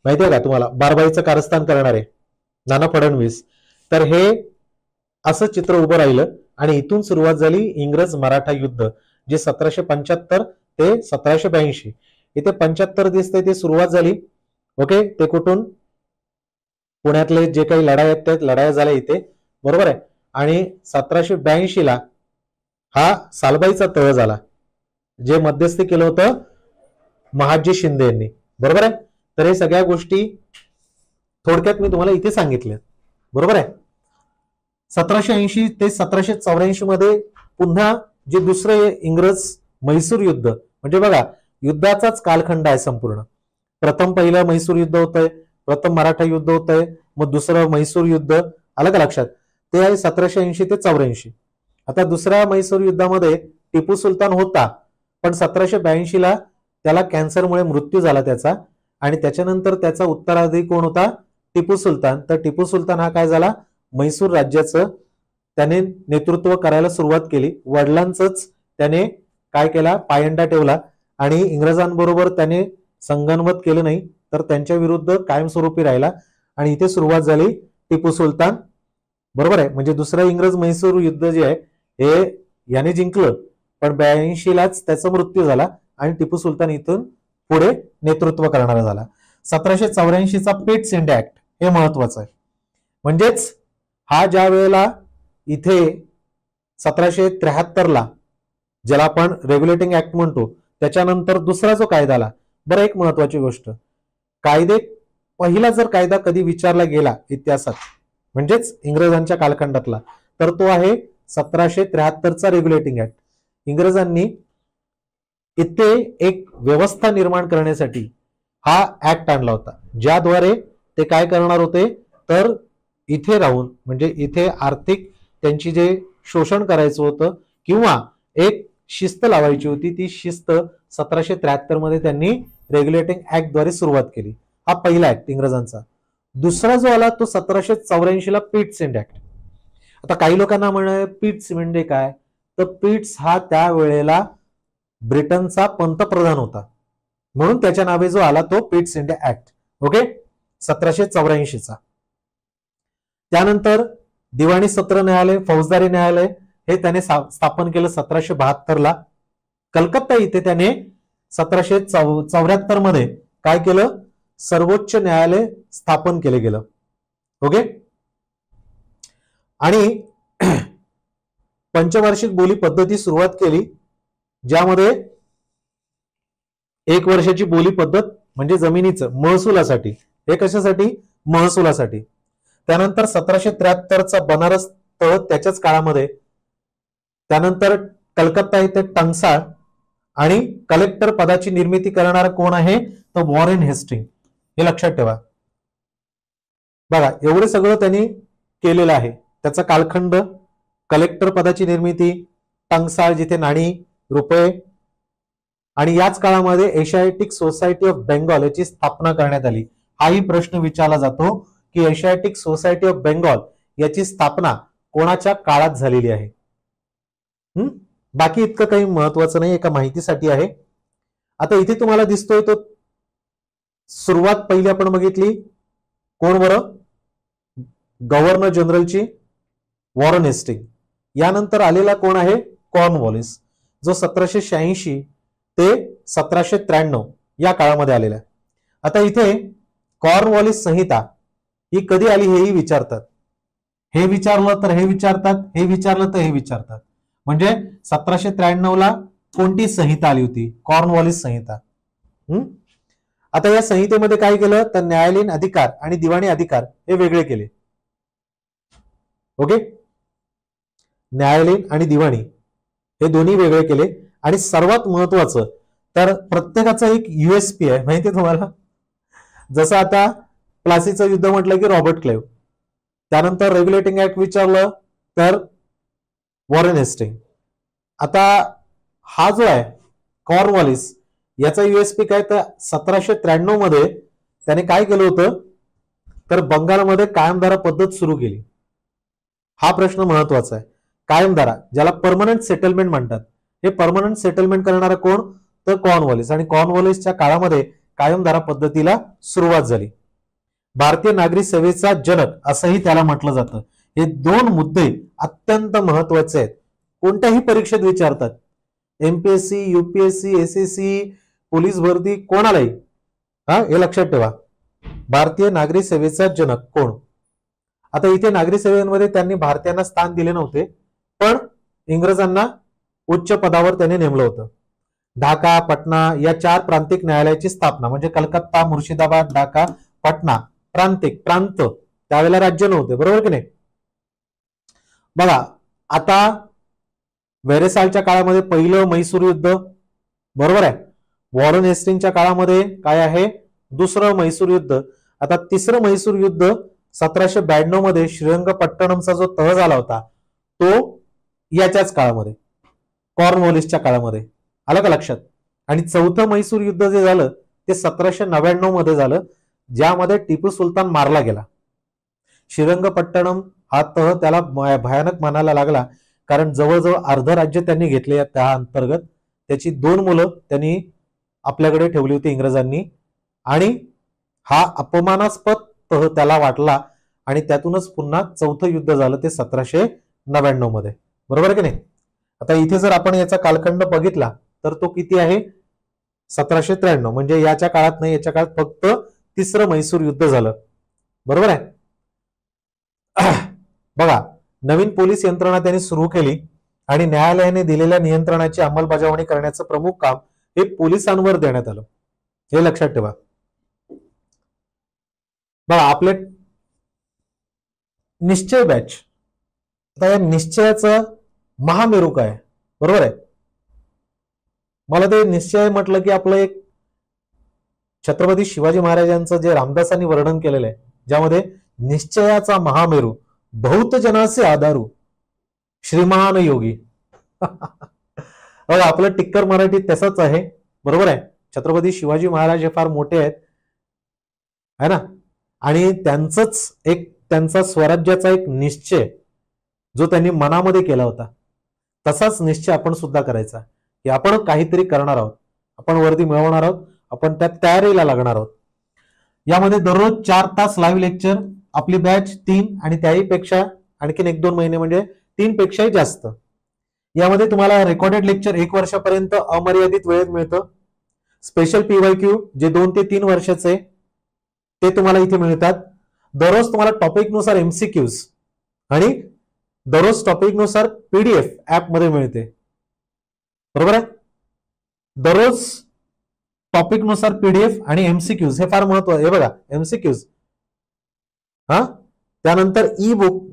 माहितीये का तुम्हाला, बारबाईचं कारस्थान करणारे नाना फडणवीस. तर हे असं चित्र उभं राहिलं आणि इथून सुरुवात झाली इंग्रज मराठा युद्ध, जे 1775 ते 1782. इथे 75 दिसते ते सुरुवात झाली. ओके, ते कुठून, पुण्यातले जे काही लढाई आहेत त्या लढाया झाल्या इथे, बरोबर आहे. आणि 1782 ला हा सालबाईचा तळ झाला, जे मध्यस्थी केलं होतं महादजी शिंदे यांनी, बरोबर आहे. तर हे सगळ्या गोष्टी थोडक्यात मी तुम्हाला इथे सांगितल्या, बरोबर आहे. 1780 ते 1784 मध्ये पुन्हा जे दुसरे इंग्रज म्हैसूर युद्ध, म्हणजे बघा युद्धाचाच कालखंड आहे संपूर्ण. पहिलं म्हैसूर युद्ध होतंय, प्रथम मराठा युद्ध होतंय, मग दुसरं म्हैसूर युद्ध, आलं का लक्षात, ते आहे 1780 ते 84. आता दुसऱ्या म्हैसूर युद्धामध्ये टिपू सुलतान होता, पण 1782 ला त्याला कॅन्सरमुळे मृत्यू झाला त्याचा, आणि त्याच्यानंतर त्याचा उत्तराधिकारी कोण होता, टिपू सुलतान. तर टिपू सुलतान हा काय झाला, म्हैसूर राज्याचं त्याने नेतृत्व करायला सुरुवात केली. वडिलांचंच त्याने काय केला, पायंडा ठेवला आणि इंग्रजांबरोबर त्याने संगनमत केलं नाही, तर त्यांच्या विरुद्ध कायमस्वरूपी राहिला आणि इथे सुरुवात झाली टिपू सुलतान, बरोबर आहे. म्हणजे दुसरं इंग्रज म्हैसूर युद्ध जे आहे हे याने जिंकलं, पण 82 लाच त्याचा मृत्यू झाला आणि टिपू सुलतान इथून पुढे नेतृत्व करणारा झाला. 1784 चा पिट्स इंडिया ऍक्ट हे महत्वाचं आहे. म्हणजेच हा ज्या वेळेला इथे 1773 ला ज्याला आपण रेग्युलेटिंग ऍक्ट म्हणतो, त्याच्यानंतर दुसरा जो कायदा आला. बरं, एक महत्वाची गोष्ट, कायदे पहिला जर कायदा कधी विचारला गेला इतिहासात म्हणजेच इंग्रजांच्या कालखंडातला, तर तो आहे 1773 चा रेग्युलेटिंग ऍक्ट. इंग्रजांनी इथे एक व्यवस्था निर्माण करण्यासाठी हा ऍक्ट आणला होता, ज्याद्वारे ते काय करणार होते, तर इथे राहून म्हणजे इथे आर्थिक त्यांची जे शोषण करायचं होतं किंवा एक शिस्त लावायची होती, ती शिस्त 1773 मध्ये त्यांनी रेग्युलेटिंग ऍक्ट द्वारे सुरुवात केली. हा पहिला ऍक्ट इंग्रजांचा. दुसरा जो आला तो 1784 ला पिट्स इंडिया ऍक्ट. आता काही लोकांना म्हणाले पिट्स म्हणजे काय, तर पिट्स हा त्यावेळेला ब्रिटनचा पंतप्रधान होता, म्हणून त्याच्या नावे जो आला तो पिट्स इंडिया ऍक्ट. ओके, 1784 चा. त्यानंतर दिवाणी सत्र न्यायालय, फौजदारी न्यायालय हे त्याने स्थापन केलं 1772 ला. कलकत्ता इथे त्याने 1774 मध्ये काय केलं, सर्वोच्च न्यायालय स्थापन केले गेलं. ओके, आणि पंचवार्षिक बोली पद्धती सुरुवात केली, ज्यामध्ये 1 वर्षाची बोली पद्धत म्हणजे जमिनीचं महसुलासाठी, हे कशासाठी, महसुलासाठी. त्यानंतर 1773 चा बनारस तळ त्याच्याच काळामध्ये. त्यानंतर कलकत्ता इथे टंकसाळ आणि कलेक्टर पदाची निर्मिती करणारा कोण आहे, तर वॉरेन हेस्टिंग, हे लक्षात ठेवा. बघा एवढं सगळं त्यांनी केलेलं आहे. त्याचा कालखंड, कलेक्टर पदाची निर्मिती, टंकसाळ जिथे नाणी, रुपये, आणि याच काळामध्ये एशियाटिक सोसायटी ऑफ बेंगॉल याची स्थापना करण्यात आली. हाही प्रश्न विचारला जातो की एशियाटिक सोसायटी ऑफ बेंगॉल याची स्थापना कोणाच्या काळात झालेली आहे. बाकी इतकं काही महत्वाचं नाही, एका माहितीसाठी आहे. आता इथे तुम्हाला दिसतोय तो सुरुवात पहिली आपण बघितली कोण बरं, गव्हर्नर जनरलची वॉरन हेस्टिंग. यानंतर आलेला कोण आहे, कॉर्नवॉलिस, जो 1786 ते 1793 या काळामध्ये आलेला आहे. आता इथे कॉर्नवॉलिस संहिता ही कधी आली हेही विचारतात. हे विचारलं तर हे विचारतात, हे विचारलं तर हे विचारतात. म्हणजे 1793 ला कोणती संहिता आली होती, कॉर्नवॉलिस संहिता. आता या संहितेमध्ये काय केलं तर न्यायालयीन अधिकार आणि दिवाणी अधिकार हे वेगळे केले. ओके, न्यायालयीन आणि दिवाणी हे दोन्ही वेगळे केले. आणि सर्वात महत्वाचं तर प्रत्येकाचा एक युएसपी आहे, माहितीये तुम्हाला. जसं आता प्लासीचं युद्ध म्हटलं की रॉबर्ट क्लेव्ह, त्यानंतर रेग्युलेटिंग ऍक्ट विचारलं तर वॉरन हेस्टिंग. आता हा जो आहे कॉर्नवॉलिस, याचा युएसपी काय तर 1793 मध्ये त्याने काय केलं होतं तर बंगालमध्ये कायमधारा पद्धत सुरू केली. हा प्रश्न महत्वाचा आहे. कायमधारा, ज्याला परमनंट सेटलमेंट म्हणतात, हे परमनंट सेटलमेंट करणारा कोण तर कॉर्नवॉलिस. आणि कॉर्नवॉलिसच्या काळामध्ये कायमधारा पद्धतीला सुरुवात झाली. भारतीय नागरी सेवेचा जनक असंही त्याला म्हटलं जातं. हे दोन मुद्दे अत्यंत महत्वाचे आहेत, कोणत्याही परीक्षेत विचारतात. एमपीएससी, युपीएससी, एसएससी, पोलीस भरती, कोणालाही. हे लक्षात ठेवा, भारतीय नागरी सेवेचा जनक कोण. आता इथे नागरी सेवेमध्ये त्यांनी भारतीयांना स्थान दिले नव्हते, पण इंग्रजांना उच्च पदावर त्याने नेमलं होतं. ढाका, पटना या 4 प्रांतिक न्यायालयाची स्थापना, म्हणजे कलकत्ता, मुर्शिदाबाद, ढाका, पटना, प्रांत त्यावेळेला राज्य नव्हते, बरोबर की नाही. बघा आता वेरेसालच्या काळामध्ये पहिलं म्हैसूर युद्ध, बरोबर आहे. वॉरन हेस्टिंगच्या काळामध्ये काय आहे, दुसरं म्हैसूर युद्ध. आता तिसरं म्हैसूर युद्ध 1792 मध्ये श्रीरंगपट्टणमचा जो तह झाला होता तो याच्याच काळामध्ये, कॉर्नवॉलिसच्या काळामध्ये. आलं का लक्षात. आणि चौथं म्हैसूर युद्ध जे झालं ते 1799 मध्ये झालं, ज्यामध्ये टिपू सुलतान मारला गेला. श्रीरंगपट्टणम हा तह त्याला भयानक मानायला लागला, कारण जवळजवळ अर्ध राज्य त्यांनी घेतले. त्या अंतर्गत त्याची 2 मुलं त्यांनी आपल्याकडे ठेवली होती इंग्रजांनी, आणि हा अपमानास्पद तह त्याला वाटला. आणि त्यातूनच पुन्हा चौथं युद्ध झालं ते 1799 मध्ये, बरोबर की नाही. आता इथे जर आपण याचा कालखंड बघितला तर तो किती आहे, 1793. म्हणजे याच्या काळात नाही, याच्या काळात फक्त तिसरं म्हैसूर युद्ध झालं, बरोबर आहे. बघा नवीन पोलीस यंत्रणा त्यांनी सुरू केली आणि न्यायालयाने दिलेल्या नियंत्रणाची अंमलबजावणी करण्याचं प्रमुख काम हे पोलिसांवर देण्यात आलं, हे लक्षात ठेवा. बघा आपले निश्चय बॅच, आता या निश्चयाचं महामेरू काय, बरोबर आहे. मला ते निश्चय म्हटलं की आपलं एक छत्रपती शिवाजी महाराजांचं जे रामदासांनी वर्णन केलेलं आहे, ज्यामध्ये निश्चयाचा महामेरू बहुत जनाचे आधारू श्रीमान योगी. आपलं टिक्कर मराठीत तसंच आहे, बरोबर आहे. छत्रपती शिवाजी महाराज हे फार मोठे आहेत, है ना. आणि त्यांचा स्वराज्याचा एक निश्चय जो त्यांनी मनामध्ये केला होता, तसाच निश्चय आपण सुद्धा करायचा की आपण काहीतरी करणार आहोत, आपण वर्दी मिळवणार आहोत, आपण त्या तयारीला लागणार आहोत. यामध्ये दररोज 4 तास लाईव्ह लेक्चर, आपली बॅच 3 आणि त्याही पेक्षा आणखीन 1-2 महिने म्हणजे 3 पेक्षाही जास्त. यामध्ये तुम्हाला रेकॉर्डेड लेक्चर 1 वर्षापर्यंत अमर्यादित वेळेत मिळतं. स्पेशल पीवायक्यू जे 2 ते 3 वर्षाचे ते तुम्हाला इथे मिळतात. दररोज तुम्हाला टॉपिक नुसार एमसीक्यूज आणि दररोज टॉपिक नुसार पीडीएफ ऍप मध्ये मिळते, बरोबर आहे. दररोज टॉपिक नुसार पीडीएफ आणि एमसीक्यूज हे फार महत्वाचं. हे बघा एमसीक्यूज, त्यानंतर ई बुक.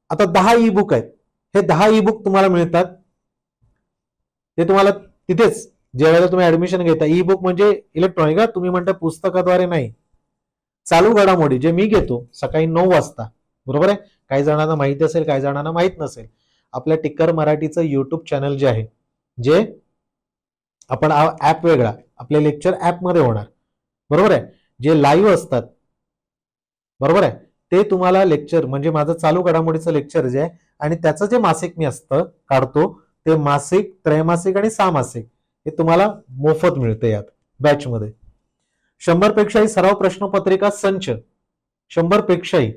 आता 10 ई बुक आहेत, हे 10 ई बुक तुम्हाला मिळतात. ते तुम्हाला तिथेच ज्यावेळेला तुम्ही ऍडमिशन घेता, ई बुक म्हणजे इलेक्ट्रॉनिक, तुम्ही म्हणता पुस्तकाद्वारे नाही, चालू घडामोडी जे मी घेतो सकाळी 9 वाजता, बरोबर आहे. काही जणांना माहिती असेल, काही जणांना माहित नसेल. आपल्या टिक्कर मराठीचं युट्यूब चॅनल जे आहे, जे आपण ऍप वेगळा, आपले लेक्चर ऍप मध्ये होणार, बरोबर आहे. जे लाईव्ह असतात, बरोबर आहे, ते तुम्हाला लेक्चर म्हणजे माझं चालू घडामोडीचं लेक्चर जे आहे आणि त्याचं जे मासिक मी असतं काढतो ते मासिक, त्रैमासिक आणि सामासिक हे तुम्हाला मोफत मिळते यात बॅच मध्ये. 100 पेक्षाही सराव प्रश्नपत्रिका संच, 100 पेक्षाही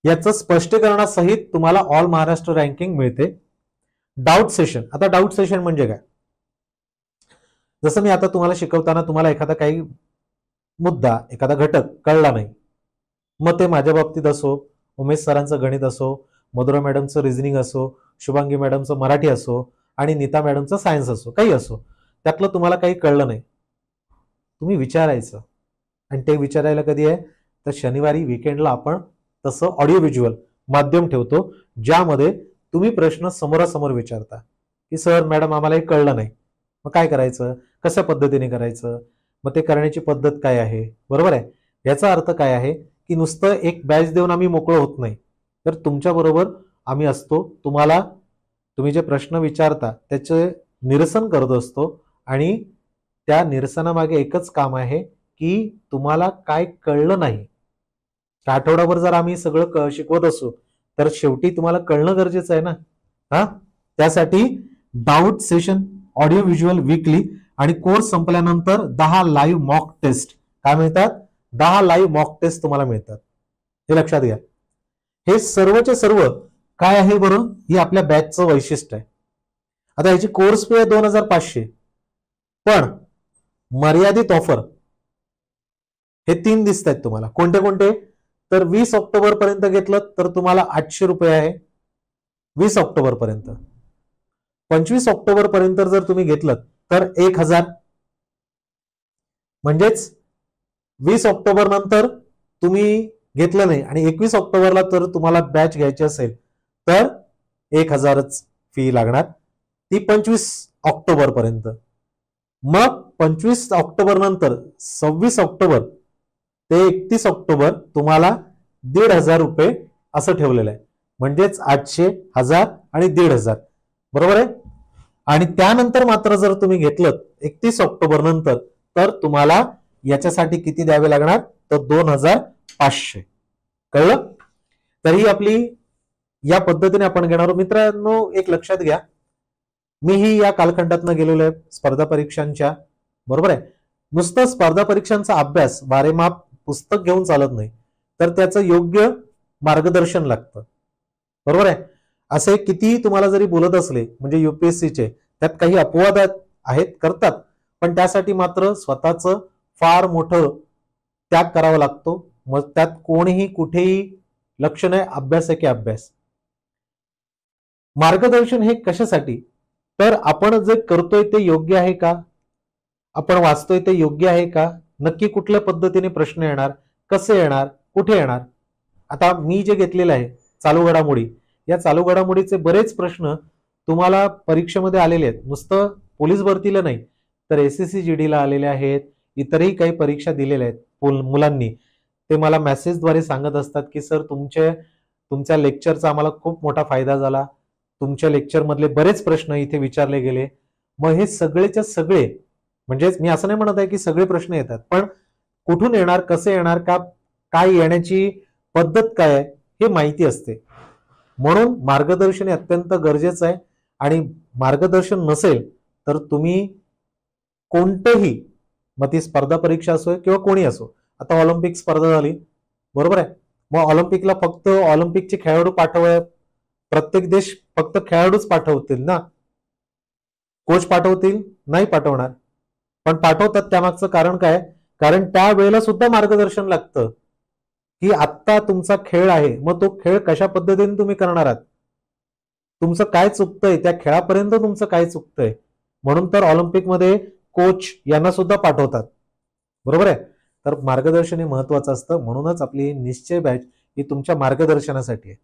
याचं स्पष्टीकरणासहित तुम्हाला ऑल महाराष्ट्र रँकिंग मिळते. Doubt session. आता डाऊट सेशन म्हणजे काय? जसं मी आता तुम्हाला शिकवताना तुम्हाला एखादा काही मुद्दा, एखादा घटक कळला नाही, मग ते माझ्या बाबतीत असो, उमेश सरांचं गणित असो, मधुरा मॅडमचं रिझनिंग असो, शुभांगी मॅडमचं मराठी असो आणि नीता मॅडमचं सायन्स असो, काही असो, त्यातलं तुम्हाला काही कळलं नाही, तुम्ही विचारायचं. आणि ते विचारायला कधी आहे तर शनिवारी विकेंडला आपण तसं ऑडिओ व्हिज्युअल माध्यम ठेवतो, ज्यामध्ये तुम्ही प्रश्न समोरासमोर विचारता की सर मॅडम आम्हाला हे कळलं नाही, मग काय करायचं, कशा पद्धतीने करायचं, मग ते करण्याची पद्धत काय आहे, बरोबर आहे. याचा अर्थ काय आहे की नुसतं एक बॅच देऊन आम्ही मोकळं होत नाही, तर तुमच्या बरोबर आम्ही असतो, तुम्हाला तुम्ही जे प्रश्न विचारता त्याचे निरसन करत असतो आणि त्या निरसनामागे एकच काम आहे की तुम्हाला काय कळलं नाही. आठवडाभर जर आम्ही सगळं शिकवत असू तर शेवटी तुम्हाला कळणं गरजेचं आहे ना. त्यासाठी doubt session, audio visual weekly आणि कोर्स संपल्यानंतर 10 लाईव्ह मॉक टेस्ट काय मिळतात, 10 लाईव्ह मॉक टेस्ट तुम्हाला मिळतात. हे लक्षात घ्या. हे सर्वचे सर्व काय आहे बरं, ही आपल्या बॅचचं वैशिष्ट्य आहे. आता याची कोर्स फी आहे 2500, पण मर्यादित ऑफर हे 3 दिसत आहेत तुम्हाला. कोणते कोणते? तर 20 ऑक्टोबर पर्यंत घेतलं तर तुम्हाला 800 रुपये आहे 20 ऑक्टोबर पर्यंत. 25 ऑक्टोबर पर्यंत जर तुम्ही घेतलं तर 1000. म्हणजेच 20 ऑक्टोबर नंतर तुम्ही घेतलं नाही आणि 21 ऑक्टोबरला तर तुम्हाला बॅच घ्यायची असेल तर 1000च फी लागणार, ती 25 ऑक्टोबर पर्यंत. मग 25 ऑक्टोबर नंतर 26 ऑक्टोबर ते 31 ऑक्टोबर तुम्हाला 1500 रुपये असं ठेवलेलं आहे. म्हणजेच 800, 1000 आणि 1500, बरोबर आहे. आणि त्यानंतर मात्र जर तुम्ही घेतलं 31 ऑक्टोबर नंतर तर तुम्हाला याच्यासाठी किती द्यावे लागणार, तर 2500. कळलं? तरी आपली या पद्धतीने आपण घेणार. मित्रांनो एक लक्षात घ्या, मीही या कालखंडातनं गेलेलो आहे स्पर्धा परीक्षांच्या, बरोबर आहे. नुसतं स्पर्धा परीक्षांचा अभ्यास वारेमाप पुस्तक घेऊन चालत नाही, तर त्याचं योग्य मार्गदर्शन लागतं, बरोबर आहे. असे किती तुम्हाला जरी बोलत असले म्हणजे युपीएससीचे त्यात काही अपवाद आहेत, करतात, पण त्यासाठी मात्र स्वतःचं फार मोठं त्याग करावा लागतो. मग त्यात कोणीही कुठेही लक्ष नाही, अभ्यास आहे की अभ्यास. मार्गदर्शन हे कशासाठी, तर आपण जे करतोय ते योग्य आहे का, आपण वाचतोय ते योग्य आहे का, नक्की कुठल्या पद्धतीने प्रश्न येणार, कसे येणार, कुठे येणार. आता मी जे घेतलेलं आहे चालू घडामोडी, या चालू घडामोडीचे बरेच प्रश्न तुम्हाला परीक्षेमध्ये आलेले आहेत. नुसतं पोलीस भरतीला नाही तर एसएससी जीडीला आलेले आहेत, इतरही काही परीक्षा दिलेल्या आहेत मुलांनी. ते मला मेसेजद्वारे सांगत असतात की सर तुमच्या लेक्चरचा आम्हाला खूप मोठा फायदा झाला, तुमच्या लेक्चर मधले बरेच प्रश्न इथे विचारले गेले. मग हे सगळेच्या सगळे, म्हणजेच मी असं नाही म्हणत आहे की सगळे प्रश्न येतात, पण कुठून येणार, कसे येणार, काय येण्याची पद्धत काय आहे हे माहिती असते. म्हणून मार्गदर्शन हे अत्यंत गरजेचं आहे. आणि मार्गदर्शन नसेल तर तुम्ही कोणतेही, मग ती स्पर्धा परीक्षा असो किंवा कोणी असो, आता ऑलिम्पिक स्पर्धा झाली, बरोबर आहे, मग ऑलिम्पिकला फक्त ऑलिम्पिकचे खेळाडू पाठवाय, प्रत्येक देश फक्त खेळाडूच पाठवतील ना, कोच पाठवतील नाही पाठवणार, पण पाठवतात. त्यामागचं कारण काय, कारण त्या वेळेला सुद्धा मार्गदर्शन लागतं की आत्ता तुमचा खेळ आहे, मग तो खेळ कशा पद्धतीने तुम्ही करणार आहात, तुमचं काय चुकतंय, त्या खेळापर्यंत तुमचं काय चुकतंय. म्हणून तर ऑलिम्पिकमध्ये कोच यांना सुद्धा पाठवतात, बरोबर आहे. तर मार्गदर्शन हे महत्वाचं असतं. म्हणूनच आपली निश्चय बॅच ही तुमच्या मार्गदर्शनासाठी आहे.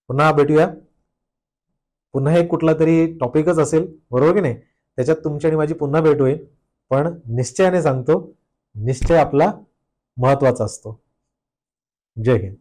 पुन्हा भेटूया, पुन्हा एक कुठला तरी टॉपिकच असेल, बरोबर की नाही, त्याच्यात तुमची आणि माझी पुन्हा भेट होईल. पण निश्चयाने सांगतो, निश्चय आपला महत्वाचा असतो. जय हिंद.